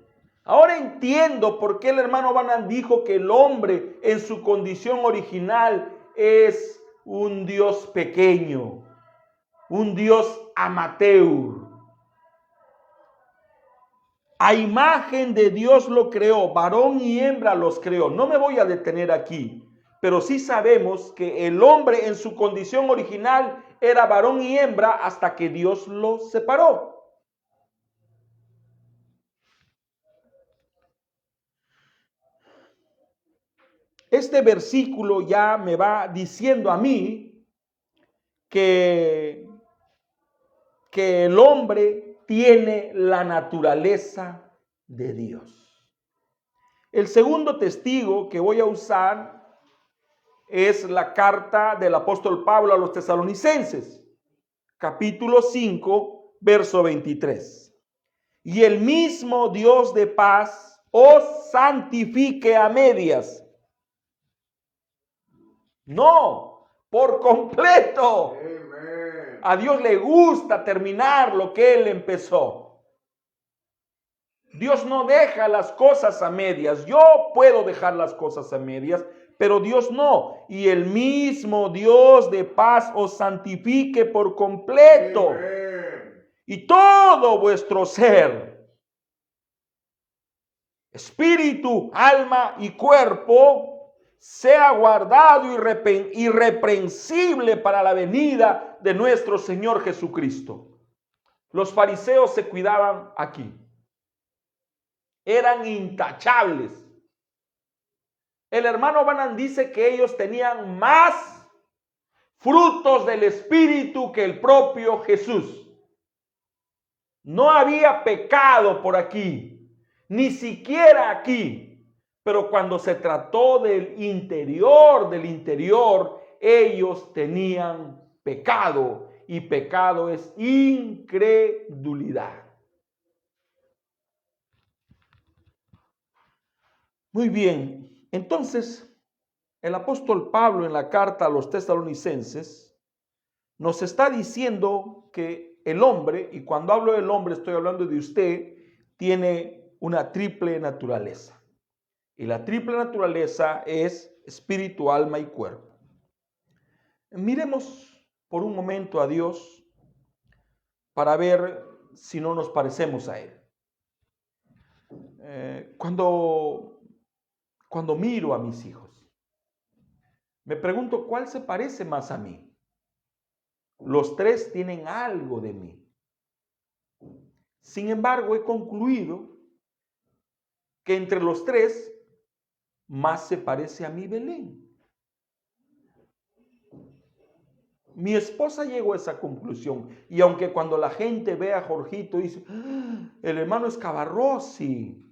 Ahora entiendo por qué el hermano Branham dijo que el hombre en su condición original es un Dios pequeño, un Dios amateur. A imagen de Dios lo creó, varón y hembra los creó. No me voy a detener aquí. Pero sí sabemos que el hombre en su condición original era varón y hembra hasta que Dios los separó. Este versículo ya me va diciendo a mí que el hombre tiene la naturaleza de Dios. El segundo testigo que voy a usar es la carta del apóstol Pablo a los tesalonicenses, capítulo 5, verso 23. Y el mismo Dios de paz os santifique a medias. No, por completo. Amén. A Dios le gusta terminar lo que Él empezó. Dios no deja las cosas a medias. Yo puedo dejar las cosas a medias, pero Dios no. Y el mismo Dios de paz os santifique por completo. Amén. Y todo vuestro ser, espíritu, alma y cuerpo, sea guardado irreprensible para la venida de nuestro Señor Jesucristo. Los fariseos se cuidaban aquí. Eran intachables. El hermano Branham dice que ellos tenían más frutos del Espíritu que el propio Jesús. No había pecado por aquí, ni siquiera aquí. Pero cuando se trató del interior, ellos tenían pecado. Y pecado es incredulidad. Muy bien, entonces el apóstol Pablo en la carta a los tesalonicenses nos está diciendo que el hombre, y cuando hablo del hombre estoy hablando de usted, tiene una triple naturaleza. Y la triple naturaleza es espíritu, alma y cuerpo. Miremos por un momento a Dios para ver si no nos parecemos a Él. Cuando miro a mis hijos, me pregunto cuál se parece más a mí. Los tres tienen algo de mí. Sin embargo, he concluido que entre los tres más se parece a mi Belén. Mi esposa llegó a esa conclusión. Y aunque cuando la gente ve a Jorgito dice, el hermano es Cabarrossi,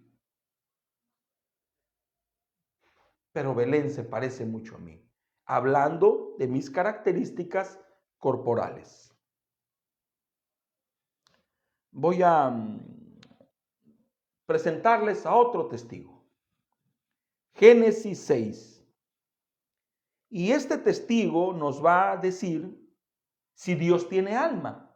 pero Belén se parece mucho a mí, hablando de mis características corporales. Voy a presentarles a otro testigo. Génesis 6. Y este testigo nos va a decir si Dios tiene alma.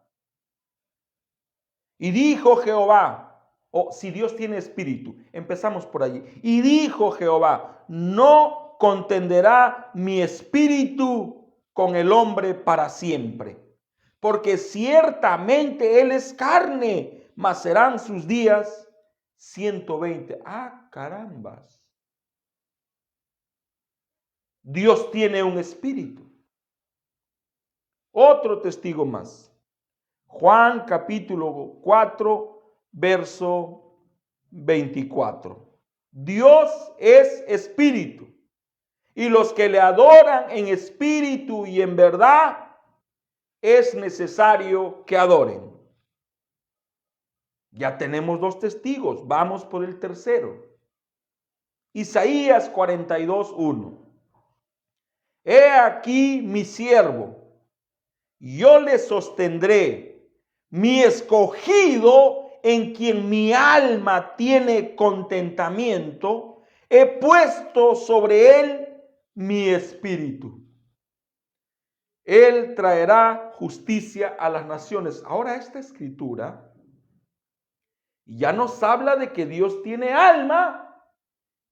Y dijo Jehová, o si Dios tiene espíritu. Empezamos por allí. Y dijo Jehová, no contenderá mi espíritu con el hombre para siempre, porque ciertamente él es carne, mas serán sus días 120. ¡Ah, carambas! Dios tiene un espíritu. Otro testigo más. Juan capítulo 4, verso 24. Dios es espíritu, y los que le adoran en espíritu y en verdad es necesario que adoren. Ya tenemos dos testigos, vamos por el tercero. Isaías 42, 1. He aquí mi siervo, yo le sostendré, mi escogido en quien mi alma tiene contentamiento, he puesto sobre él mi espíritu. Él traerá justicia a las naciones. Ahora esta escritura ya nos habla de que Dios tiene alma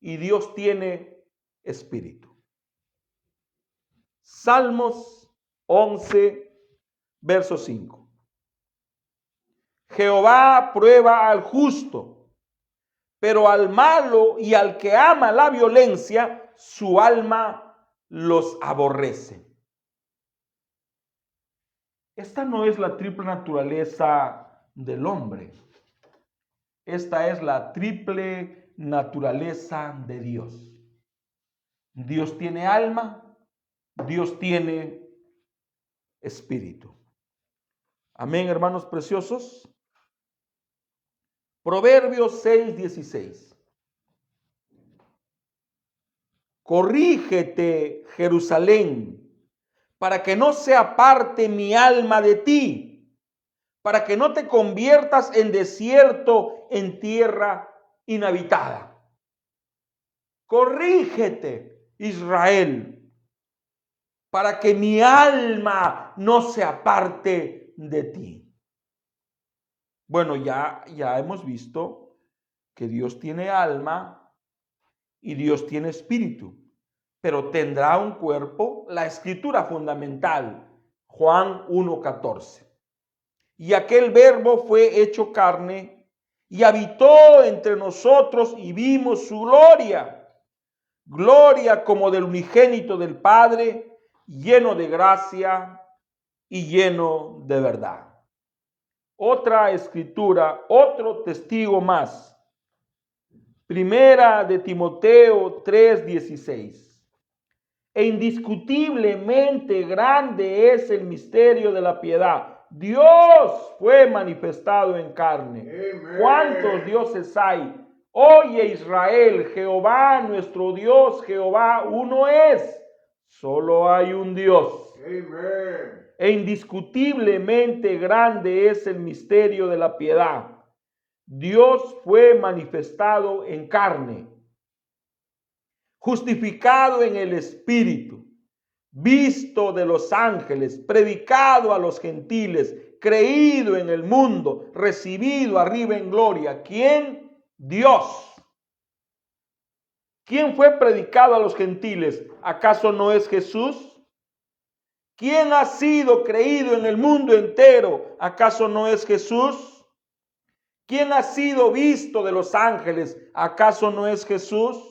y Dios tiene espíritu. Salmos 11, verso 5. Jehová prueba al justo, pero al malo y al que ama la violencia, su alma los aborrece. Esta no es la triple naturaleza del hombre. Esta es la triple naturaleza de Dios. Dios tiene alma, Dios tiene espíritu. Amén, hermanos preciosos. Proverbios 6:16. Corrígete, Jerusalén, para que no se aparte mi alma de ti, para que no te conviertas en desierto, en tierra inhabitada. Corrígete, Israel, para que mi alma no se aparte de ti. Bueno, ya hemos visto que Dios tiene alma y Dios tiene espíritu, pero tendrá un cuerpo. La escritura fundamental, Juan 1:14. Y aquel verbo fue hecho carne y habitó entre nosotros y vimos su gloria, gloria como del unigénito del Padre, lleno de gracia y lleno de verdad. Otra escritura, otro testigo más. Primera de Timoteo 3:16. E indiscutiblemente grande es el misterio de la piedad. Dios fue manifestado en carne. Amen. ¿Cuántos dioses hay? Oye Israel, Jehová nuestro Dios, Jehová uno es. Solo hay un Dios. Amen. E indiscutiblemente grande es el misterio de la piedad. Dios fue manifestado en carne. justificado en el Espíritu, visto de los ángeles, predicado a los gentiles, creído en el mundo, recibido arriba en gloria. ¿Quién? Dios. ¿Quién fue predicado a los gentiles? ¿Acaso no es Jesús? ¿Quién ha sido creído en el mundo entero? ¿Acaso no es Jesús? ¿Quién ha sido visto de los ángeles? ¿Acaso no es Jesús?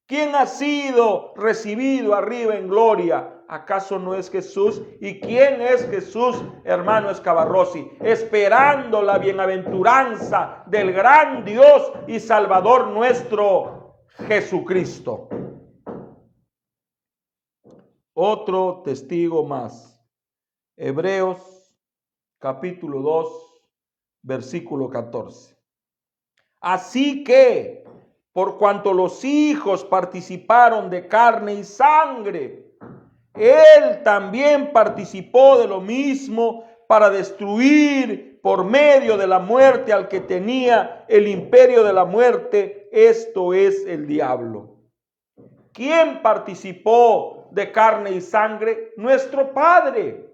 ¿Quién ha sido recibido arriba en gloria? ¿Acaso no es Jesús? ¿Y quién es Jesús, hermano Escavarrosi? Esperando la bienaventuranza del gran Dios y Salvador nuestro, Jesucristo. Otro testigo más. Hebreos capítulo 2, versículo 14. Así que, por cuanto los hijos participaron de carne y sangre, Él también participó de lo mismo para destruir por medio de la muerte al que tenía el imperio de la muerte, esto es el diablo. ¿Quién participó de carne y sangre? Nuestro Padre.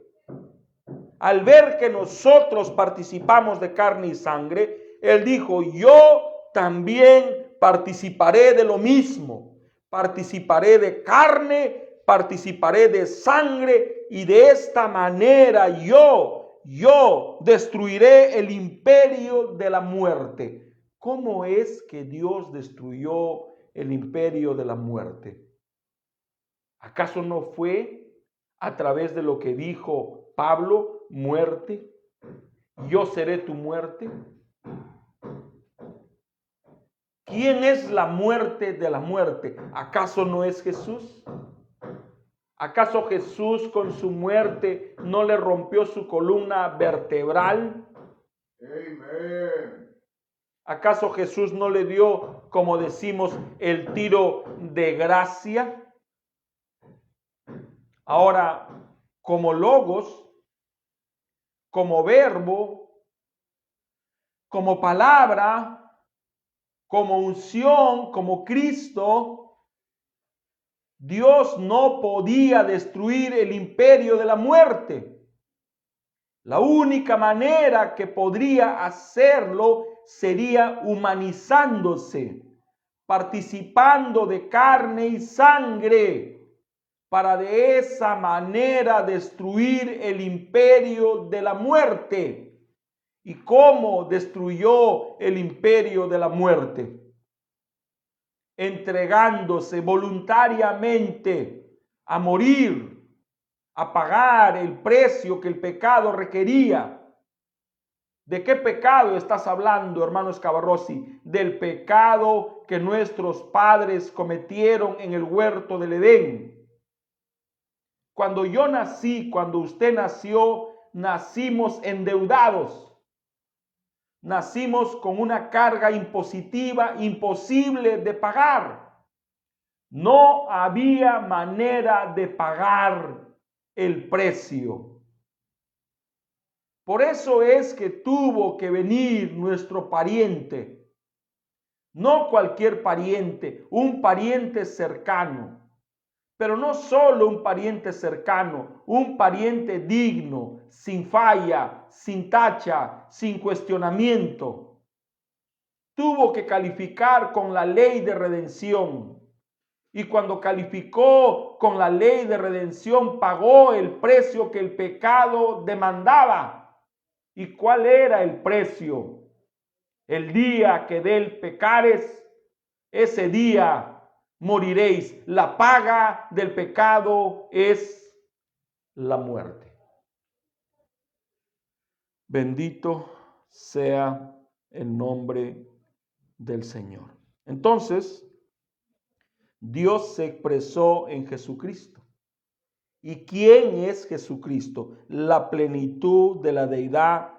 Al ver que nosotros participamos de carne y sangre, Él dijo, yo también participaré de lo mismo. Participaré de carne, participaré de sangre, y de esta manera yo destruiré el imperio de la muerte. ¿Cómo es que Dios destruyó el imperio de la muerte? ¿Acaso no fue a través de lo que dijo Pablo, muerte? Yo seré tu muerte. ¿Quién es la muerte de la muerte? ¿Acaso no es Jesús? ¿Acaso Jesús con su muerte no le rompió su columna vertebral? Amén. ¿Acaso Jesús no le dio, como decimos, el tiro de gracia? Ahora, como logos, como verbo, como palabra, como unción, como Cristo, Dios no podía destruir el imperio de la muerte. La única manera que podría hacerlo sería humanizándose, participando de carne y sangre, para de esa manera destruir el imperio de la muerte. ¿Y cómo destruyó el imperio de la muerte? Entregándose voluntariamente a morir, a pagar el precio que el pecado requería. ¿De qué pecado estás hablando, hermano Escavarrosi? Del pecado que nuestros padres cometieron en el huerto del Edén. Cuando yo nací, cuando usted nació, nacimos endeudados. Nacimos con una carga impositiva, imposible de pagar. No había manera de pagar el precio. Por eso es que tuvo que venir nuestro pariente. No cualquier pariente, un pariente cercano. Pero no solo un pariente cercano, un pariente digno, sin falla, sin tacha, sin cuestionamiento. Tuvo que calificar con la ley de redención. Y cuando calificó con la ley de redención, pagó el precio que el pecado demandaba. ¿Y cuál era el precio? El día que de él pecares, ese día moriréis. La paga del pecado es la muerte. Bendito sea el nombre del Señor. Entonces, Dios se expresó en Jesucristo. ¿Y quién es Jesucristo? La plenitud de la deidad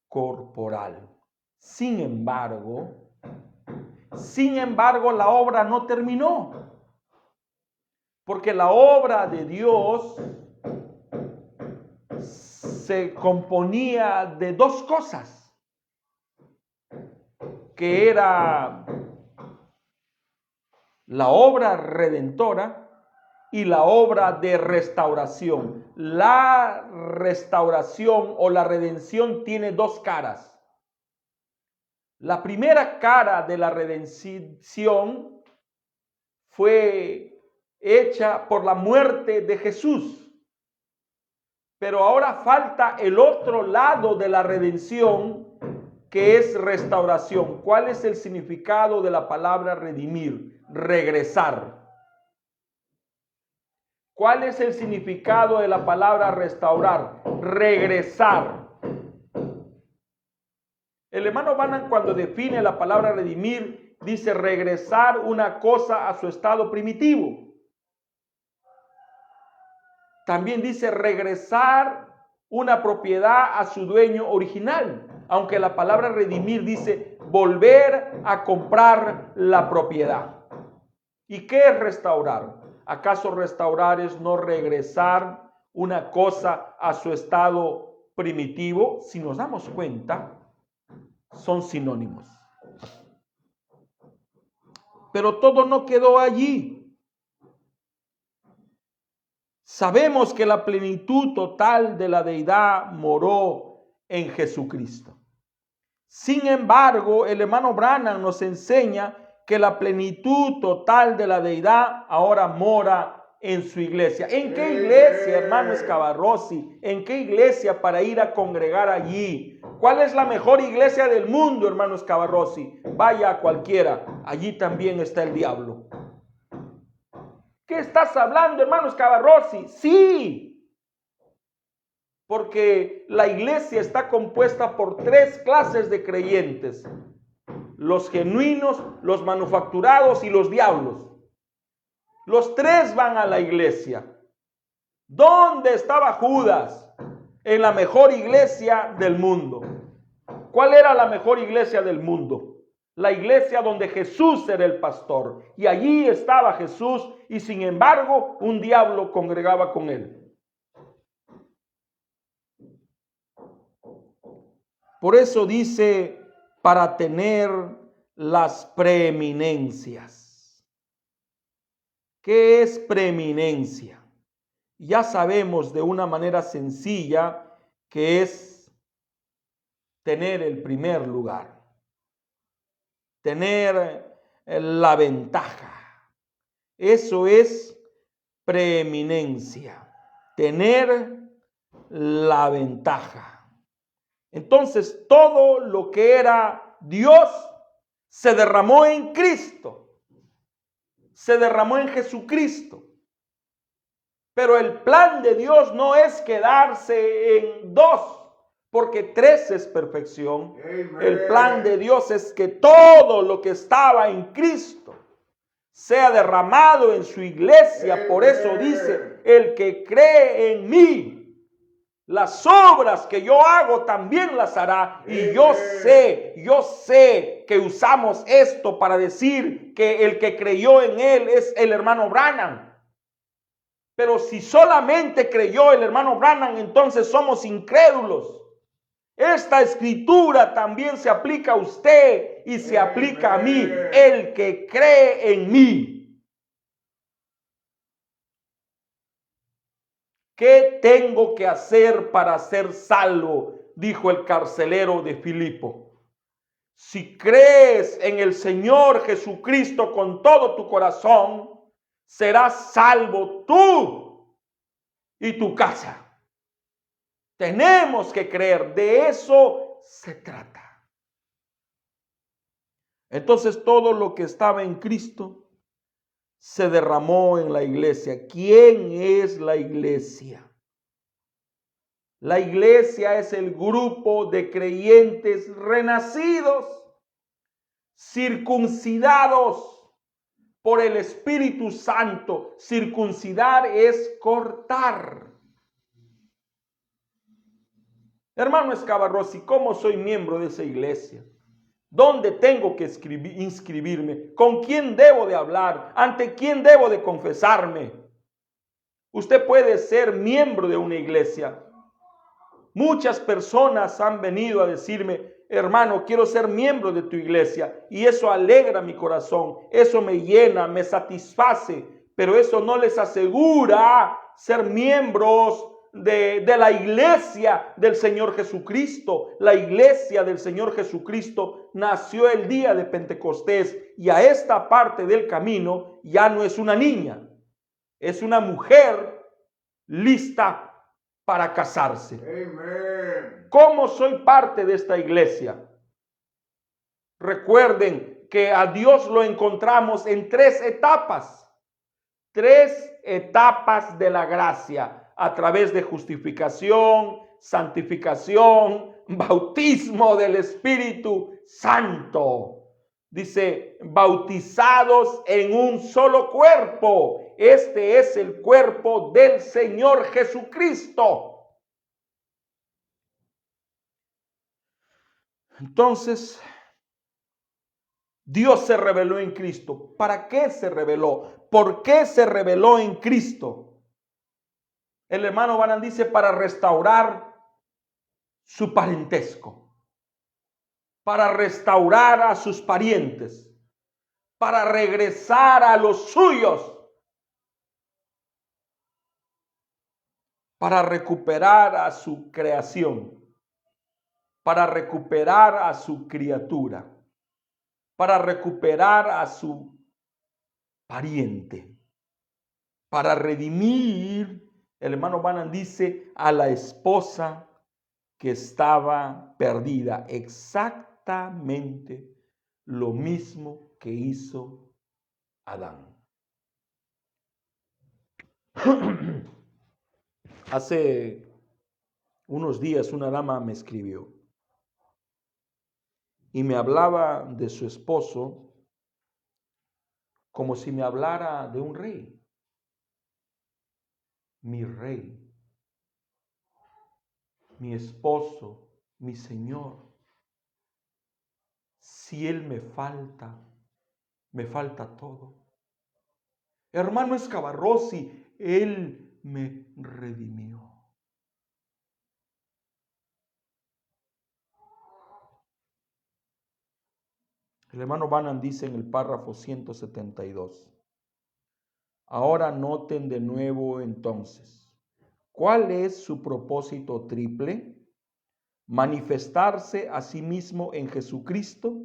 corporal. Sin embargo, la obra no terminó. Porque la obra de Dios se componía de dos cosas. Que era la obra redentora y la obra de restauración. La restauración o la redención tiene dos caras. La primera cara de la redención fue hecha por la muerte de Jesús. Pero ahora falta el otro lado de la redención, que es restauración. ¿Cuál es el significado de la palabra redimir? Regresar. ¿Cuál es el significado de la palabra restaurar? Regresar. El hermano Branham, cuando define la palabra redimir, dice regresar una cosa a su estado primitivo. También dice regresar una propiedad a su dueño original, aunque la palabra redimir dice volver a comprar la propiedad. ¿Y qué es restaurar? ¿Acaso restaurar es no regresar una cosa a su estado primitivo? Si nos damos cuenta, son sinónimos. Pero todo no quedó allí. Sabemos que la plenitud total de la deidad moró en Jesucristo. Sin embargo, el hermano Branham nos enseña que la plenitud total de la deidad ahora mora en su iglesia. ¿En qué iglesia, hermano Escavarrossi? ¿En qué iglesia para ir a congregar allí? ¿Cuál es la mejor iglesia del mundo, hermano Escavarrossi? Vaya a cualquiera, allí también está el diablo. ¿Qué estás hablando, hermano Escavarrossi? Sí, porque la iglesia está compuesta por tres clases de creyentes: los genuinos, los manufacturados y los diablos. Los tres van a la iglesia. ¿Dónde estaba Judas? En la mejor iglesia del mundo. ¿Cuál era la mejor iglesia del mundo? La iglesia donde Jesús era el pastor. Y allí estaba Jesús, y sin embargo un diablo congregaba con él. Por eso dice, para tener las preeminencias. ¿Qué es preeminencia? Ya sabemos de una manera sencilla que es tener el primer lugar. Tener la ventaja. Eso es preeminencia. Tener la ventaja. Entonces, todo lo que era Dios se derramó en Cristo. Se derramó en Jesucristo. Pero el plan de Dios no es quedarse en dos, porque tres es perfección. Amen. El plan de Dios es que todo lo que estaba en Cristo sea derramado en su iglesia. Amen. Por eso dice, el que cree en mí, las obras que yo hago también las hará. Y yo sé que usamos esto para decir que el que creyó en él es el hermano Branham. Pero si solamente creyó el hermano Branham, entonces somos incrédulos. Esta escritura también se aplica a usted y se aplica a mí. El que cree en mí. ¿Qué tengo que hacer para ser salvo? Dijo el carcelero de Filipo. Si crees en el Señor Jesucristo con todo tu corazón, serás salvo tú y tu casa. Tenemos que creer, de eso se trata. Entonces todo lo que estaba en Cristo se derramó en la iglesia. ¿Quién es la iglesia? La iglesia es el grupo de creyentes renacidos, circuncidados por el Espíritu Santo. Circuncidar es cortar. Hermano Escavarrossi, ¿cómo soy miembro de esa iglesia? ¿Dónde tengo que inscribirme? ¿Con quién debo de hablar? ¿Ante quién debo de confesarme? Usted puede ser miembro de una iglesia. Muchas personas han venido a decirme, hermano, quiero ser miembro de tu iglesia y eso alegra mi corazón, eso me llena, me satisface, pero eso no les asegura ser miembros de la iglesia del Señor Jesucristo. La iglesia del Señor Jesucristo nació el día de Pentecostés y a esta parte del camino ya no es una niña, es una mujer lista para casarse. Amen. ¿Cómo soy parte de esta iglesia? Recuerden que a Dios lo encontramos en 3 etapas. 3 etapas de la gracia, a través de justificación, santificación, bautismo del Espíritu Santo. Dice, bautizados en un solo cuerpo. Este es el cuerpo del Señor Jesucristo. Entonces, Dios se reveló en Cristo. ¿Para qué se reveló? ¿Por qué se reveló en Cristo? El hermano Branham dice, para restaurar su parentesco, para restaurar a sus parientes, para regresar a los suyos, para recuperar a su creación, para recuperar a su criatura, para recuperar a su pariente, para redimir, el hermano Branham dice, a la esposa que estaba perdida. Exactamente lo mismo que hizo Adán. Hace unos días una dama me escribió y me hablaba de su esposo como si me hablara de un rey. Mi rey, mi esposo, mi Señor. Si Él me falta todo. Hermano Escabarrosi, Él me redimió. El hermano Branham dice en el párrafo 172. Ahora noten de nuevo entonces, ¿cuál es su propósito triple? Manifestarse a sí mismo en Jesucristo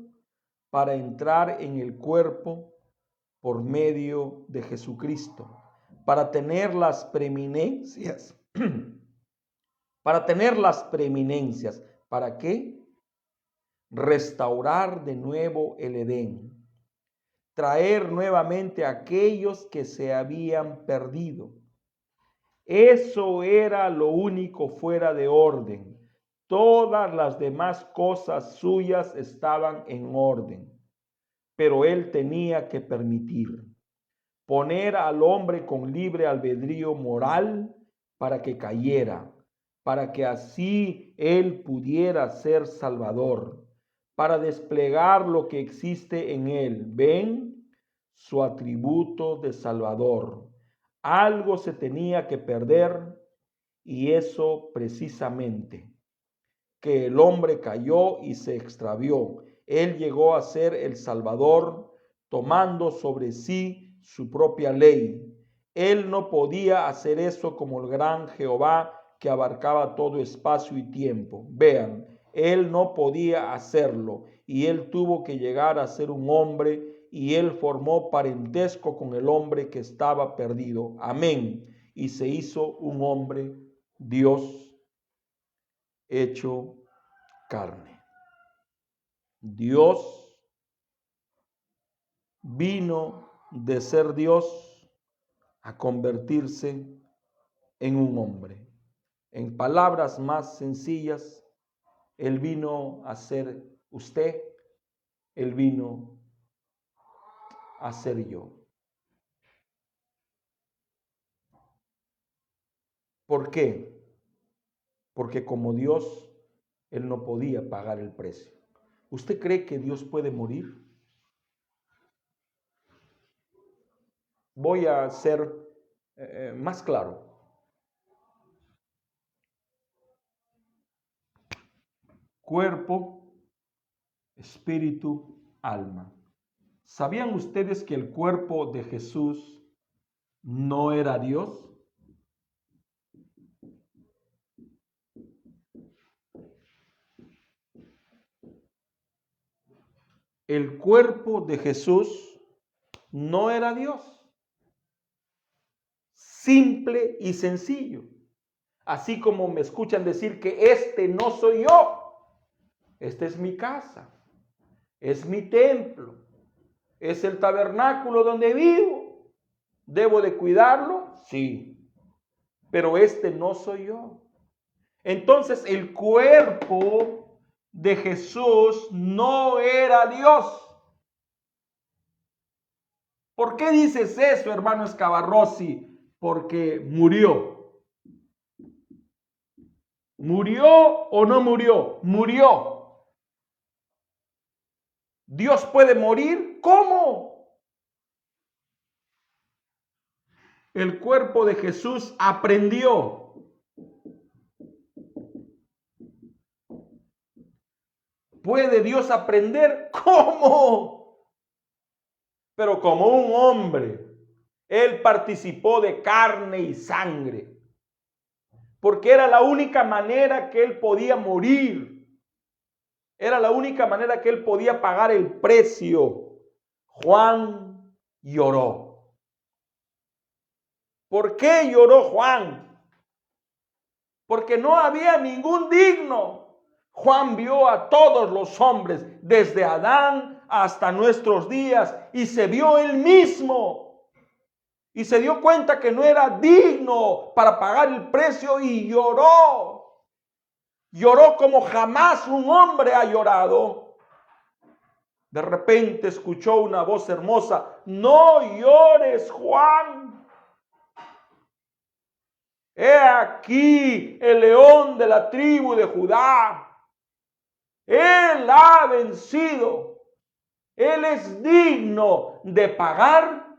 para entrar en el cuerpo por medio de Jesucristo, para tener las preeminencias. Para tener las preeminencias. ¿Para qué? Restaurar de nuevo el Edén. Traer nuevamente a aquellos que se habían perdido. Eso era lo único fuera de orden. Todas las demás cosas suyas estaban en orden. Pero él tenía que permitir, poner al hombre con libre albedrío moral para que cayera, para que así él pudiera ser salvador, para desplegar lo que existe en él. ¿Ven? Su atributo de salvador. Algo se tenía que perder y eso precisamente, que el hombre cayó y se extravió. Él llegó a ser el Salvador, tomando sobre sí su propia ley. Él no podía hacer eso como el gran Jehová que abarcaba todo espacio y tiempo. Vean, él no podía hacerlo y él tuvo que llegar a ser un hombre y él formó parentesco con el hombre que estaba perdido. Amén. Y se hizo un hombre, Dios hecho carne. Dios vino de ser Dios a convertirse en un hombre. En palabras más sencillas, Él vino a ser usted, Él vino a ser yo. ¿Por qué? Porque como Dios, Él no podía pagar el precio. ¿Usted cree que Dios puede morir? Voy a ser más claro. Cuerpo espíritu, alma. ¿Sabían ustedes que el cuerpo de Jesús no era Dios? El cuerpo de Jesús no era Dios. Simple y sencillo. Así como me escuchan decir que este no soy yo. Esta es mi casa. Es mi templo. Es el tabernáculo donde vivo. ¿Debo de cuidarlo? Sí. Pero este no soy yo. Entonces el cuerpo de Jesús no era Dios. ¿Por qué dices eso, hermano Escavarrossi? Porque murió. ¿Murió o no murió? Murió. ¿Dios puede morir? ¿Cómo? El cuerpo de Jesús aprendió. ¿Puede Dios aprender? ¿Cómo? Pero como un hombre, Él participó de carne y sangre, porque era la única manera que Él podía morir. Era la única manera que Él podía pagar el precio. Juan lloró. ¿Por qué lloró Juan? Porque no había ningún digno. Juan vio a todos los hombres, desde Adán hasta nuestros días, y se vio él mismo. Y se dio cuenta que no era digno para pagar el precio y lloró. Lloró como jamás un hombre ha llorado. De repente escuchó una voz hermosa: no llores, Juan. He aquí el león de la tribu de Judá. Él ha vencido. Él es digno de pagar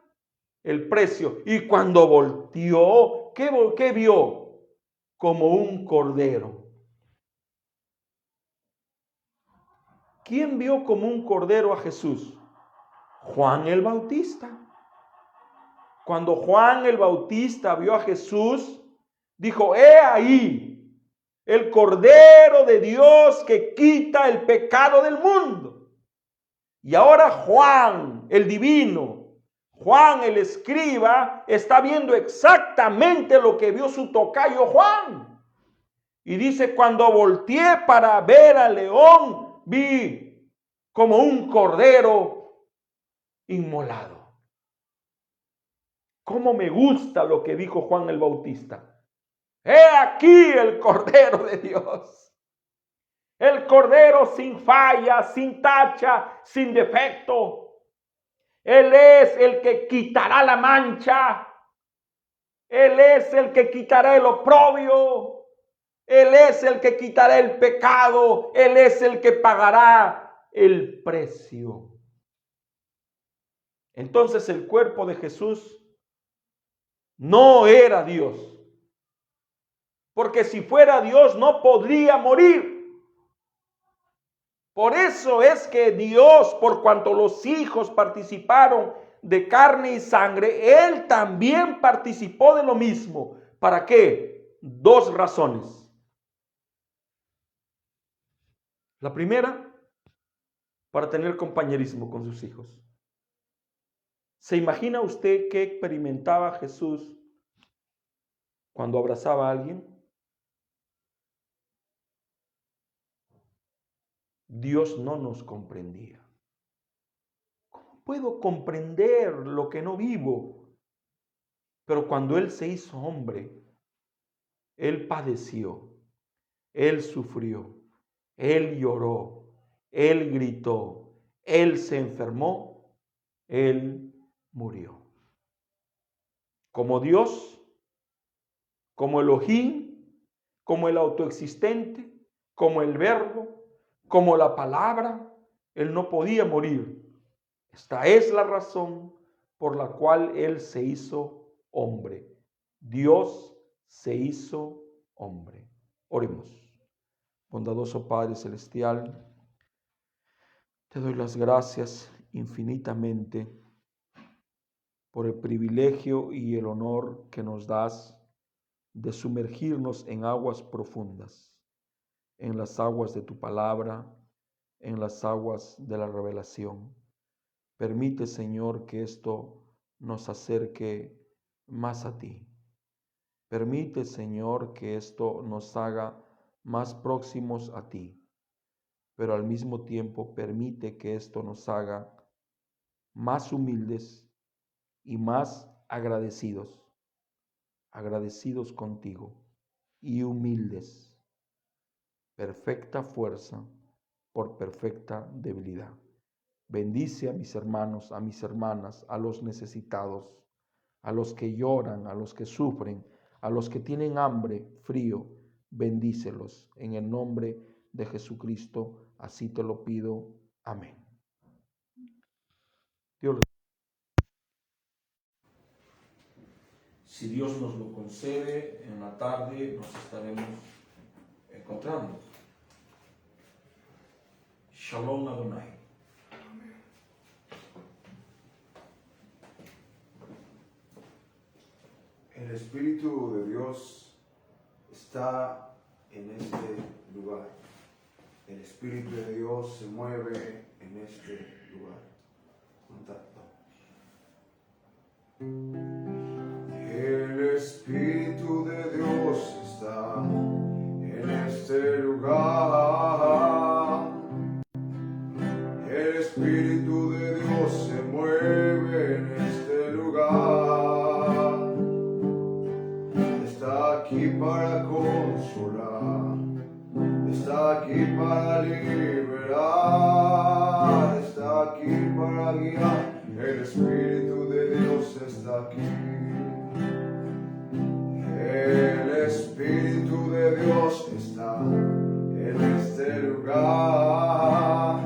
el precio. Y cuando volteó, ¿qué vio? Como un cordero. ¿Quién vio como un cordero a Jesús? Juan el Bautista. Cuando Juan el Bautista vio a Jesús, dijo: he ahí el Cordero de Dios que quita el pecado del mundo. Y ahora Juan, el divino, Juan el escriba, está viendo exactamente lo que vio su tocayo Juan. Y dice: cuando volteé para ver al león, vi como un cordero inmolado. ¿Cómo me gusta lo que dijo Juan el Bautista? He aquí el Cordero de Dios. El Cordero sin falla, sin tacha, sin defecto. Él es el que quitará la mancha. Él es el que quitará el oprobio. Él es el que quitará el pecado. Él es el que pagará el precio. Entonces el cuerpo de Jesús no era Dios. Porque si fuera Dios no podría morir. Por eso es que Dios, por cuanto los hijos participaron de carne y sangre, Él también participó de lo mismo. ¿Para qué? Dos razones. La primera, para tener compañerismo con sus hijos. ¿Se imagina usted qué experimentaba Jesús cuando abrazaba a alguien? Dios no nos comprendía. ¿Cómo puedo comprender lo que no vivo? Pero cuando Él se hizo hombre, Él padeció, Él sufrió, Él lloró, Él gritó, Él se enfermó, Él murió. Como Dios, como Elohim, como el autoexistente, como el Verbo, como la palabra, Él no podía morir. Esta es la razón por la cual Él se hizo hombre. Dios se hizo hombre. Oremos. Bondadoso Padre Celestial, Te doy las gracias infinitamente por el privilegio y el honor que nos das de sumergirnos en aguas profundas, en las aguas de tu palabra, en las aguas de la revelación. Permite, Señor, que esto nos acerque más a ti. Permite, Señor, que esto nos haga más próximos a ti, pero al mismo tiempo permite que esto nos haga más humildes y más agradecidos contigo y humildes. Perfecta fuerza por perfecta debilidad. Bendice a mis hermanos, a mis hermanas, a los necesitados, a los que lloran, a los que sufren, a los que tienen hambre, frío. Bendícelos en el nombre de Jesucristo. Así te lo pido. Amén. Si Dios nos lo concede, en la tarde nos estaremos encontrando. Shalom Adonai. El Espíritu de Dios está en este lugar. El Espíritu de Dios se mueve en este lugar. Contacto. El Espíritu de Dios está en este lugar. El Espíritu de Dios se mueve en este lugar. Está aquí para consolar, está aquí para liberar, está aquí para guiar. El Espíritu de Dios está aquí. El Espíritu de Dios está en este lugar.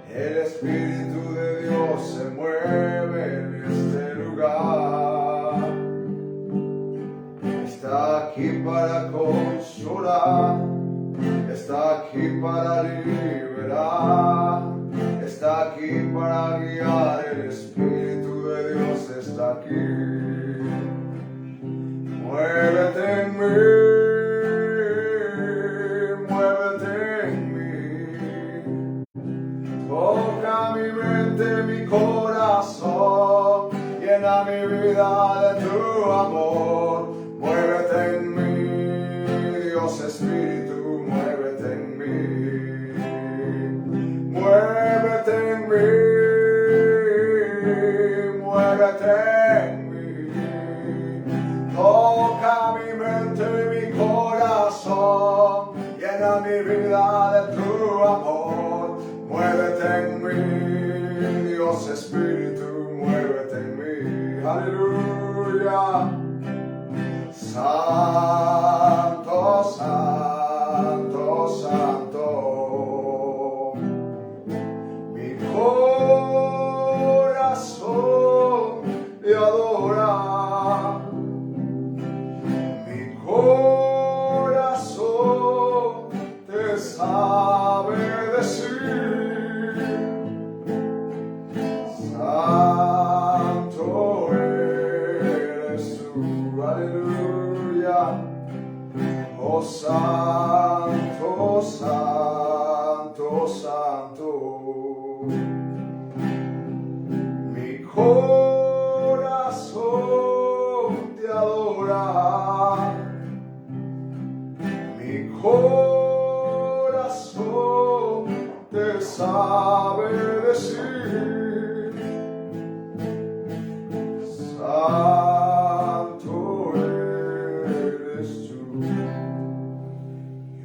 El Espíritu de Dios se mueve en este lugar. Está aquí para consolar, está aquí para liberar, está aquí para guiar. El Espíritu de Dios está aquí. Muévete en mí, muévete en mí. Toca mi mente, mi corazón, llena mi vida de tu amor. Muévete en mí, Dios Espíritu, muévete en mí. Muévete en mí, muévete en mí. Toca mi mente y mi corazón, llena mi vida de tu amor. Muévete en mí, Dios Espíritu, muévete en mí. Aleluya. Santo, santo, santo. Mi corazón te adora. Mi corazón te sabe decir. Santo eres tú, aleluya. Oh santo, santo, santo. Mi corazón te adora. Mi corazón te sabe decir. Santo eres tú.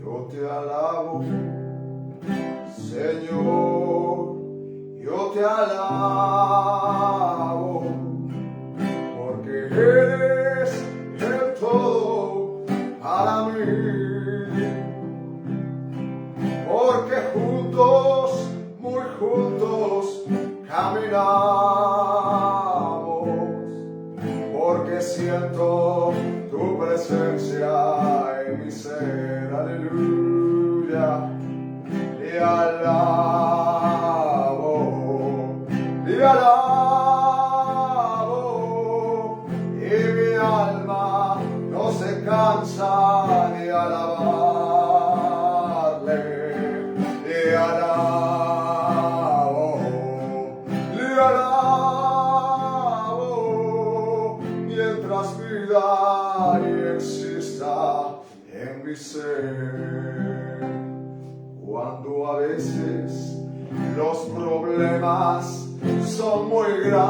Yo te alabo, Señor, yo te alabo, porque eres el todo para mí. Porque juntos, muy juntos, caminamos. Porque siento tu presencia en mi ser. Aleluya. Y alaba. y exista en mi ser. Cuando a veces los problemas son muy grandes,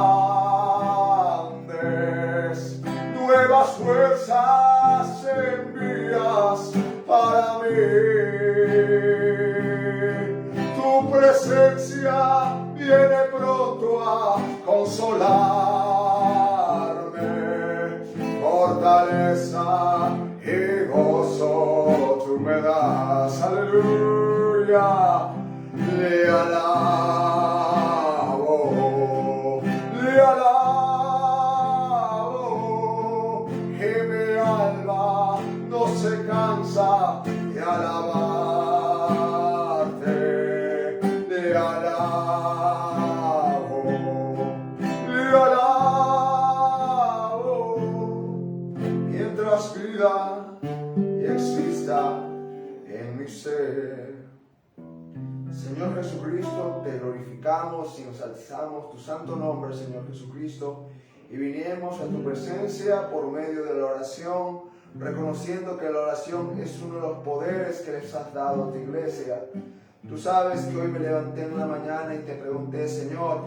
nuevas fuerzas envías para mí. Tu presencia viene pronto a consolarme, fortaleza y gozo tú me das. Aleluya, le alabo, y mi alma no se cansa de alabarte, le alabo, mientras vida y exista en mi ser. Señor Jesucristo, te glorificamos y nos alzamos tu santo nombre, Señor Jesucristo, y vinimos a tu presencia por medio de la oración, reconociendo que la oración es uno de los poderes que les has dado a tu iglesia. Tú sabes que hoy me levanté en una mañana y te pregunté, Señor,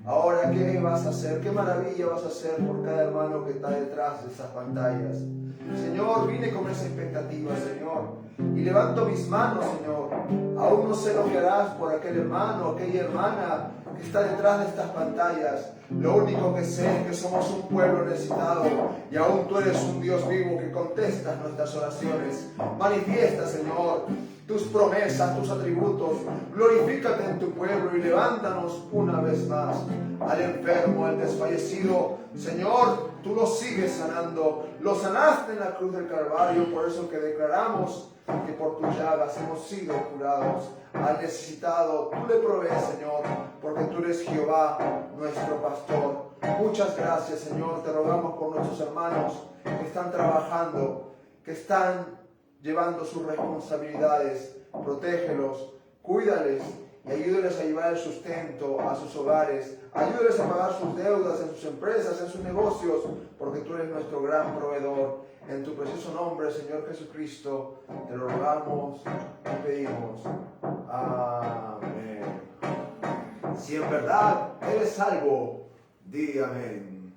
ahora ¿qué vas a hacer? ¿Qué maravilla vas a hacer por cada hermano que está detrás de esas pantallas? Señor, vine con esa expectativa, Señor, y levanto mis manos, Señor. Aún no sé lo que harás por aquel hermano, aquella hermana que está detrás de estas pantallas. Lo único que sé es que somos un pueblo necesitado y aún tú eres un Dios vivo que contestas nuestras oraciones. Manifiesta, Señor, tus promesas, tus atributos. Glorifícate en tu pueblo y levántanos una vez más. Al enfermo, al desfallecido, Señor, tú lo sigues sanando. Lo sanaste en la cruz del Calvario, por eso que declaramos que por tus llagas hemos sido curados. Al necesitado, tú le provees, Señor, porque tú eres Jehová, nuestro pastor. Muchas gracias, Señor. Te rogamos por nuestros hermanos que están trabajando, que están llevando sus responsabilidades. Protégelos, cuídales y ayúdales a llevar el sustento a sus hogares. Ayúdales a pagar sus deudas en sus empresas, en sus negocios, porque tú eres nuestro gran proveedor. En tu precioso nombre, Señor Jesucristo, te lo rogamos y pedimos. Amén. Si en verdad eres salvo, di amén.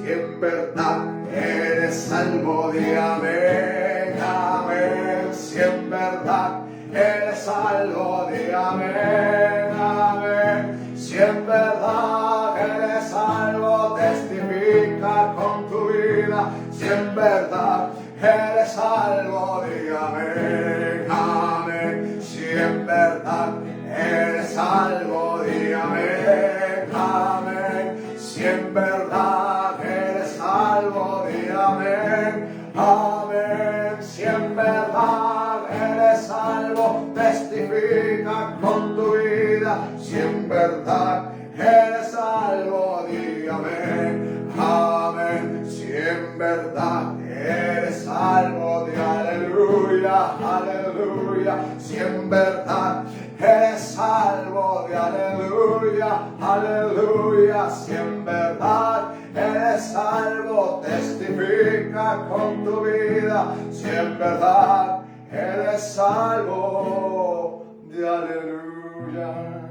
Si en verdad eres salvo, di amén, amén. Si en verdad eres salvo, di amén, amén. Si en verdad eres salvo, testifica con tu vida. Si en verdad eres salvo, di amén, amén. Si en verdad eres salvo, di amén, amén. Si en verdad eres salvo, di amén, amén. Si en verdad eres salvo, testifica con tu vida. Si en verdad eres salvo, di amén, amén. Si en verdad eres salvo, di aleluya, aleluya. Si en verdad eres salvo, di aleluya, aleluya. Si en verdad eres salvo, testifica con tu vida. Si en verdad eres salvo, di aleluya.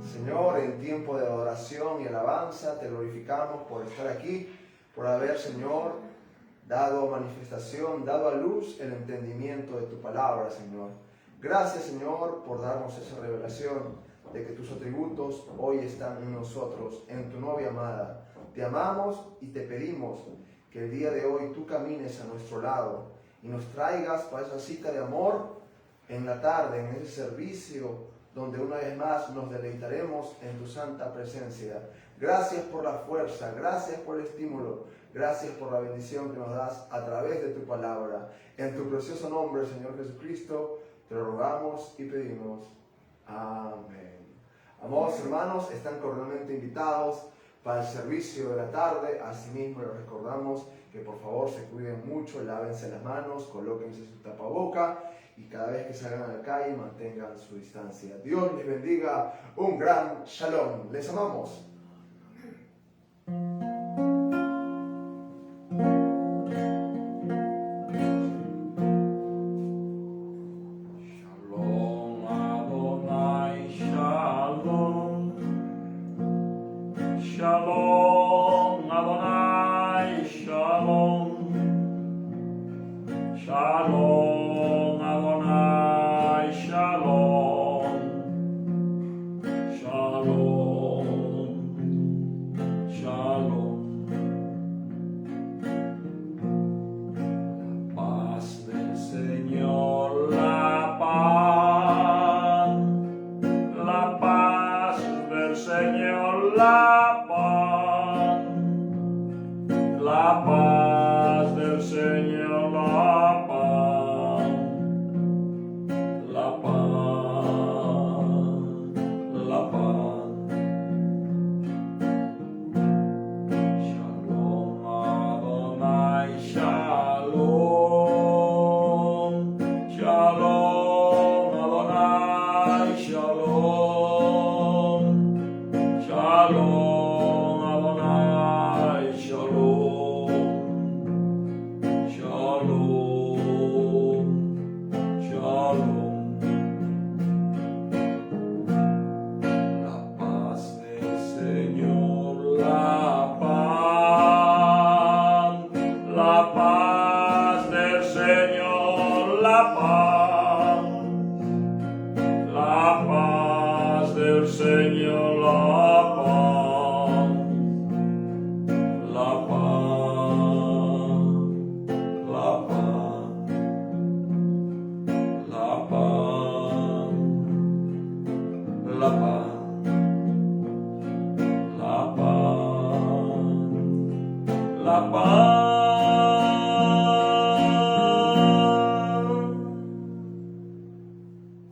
Señor, en tiempo de adoración y alabanza, te glorificamos por estar aquí, por haber, Señor, dado manifestación, dado a luz el entendimiento de tu palabra, Señor. Gracias, Señor, por darnos esa revelación de que tus atributos hoy están en nosotros, en tu novia amada. Te amamos y te pedimos que el día de hoy tú camines a nuestro lado y nos traigas para esa cita de amor en la tarde, en ese servicio donde una vez más nos deleitaremos en tu santa presencia. Gracias por la fuerza, gracias por el estímulo, gracias por la bendición que nos das a través de tu palabra. En tu precioso nombre, Señor Jesucristo, te lo rogamos y pedimos. Amén. Amados hermanos, están cordialmente invitados para el servicio de la tarde. Asimismo, les recordamos que por favor se cuiden mucho, lávense las manos, colóquense su tapaboca y cada vez que salgan a la calle mantengan su distancia. Dios les bendiga. Un gran shalom. Les amamos. la paz del Señor, la paz, la paz, la paz. Shalom Adonai, shalom, shalom Adonai, shalom, shalom Adonai, shalom, shalom, shalom. La paz del Señor, la paz del Señor, la paz del Señor, la paz, la paz, la paz, la paz, la paz, la paz, la paz.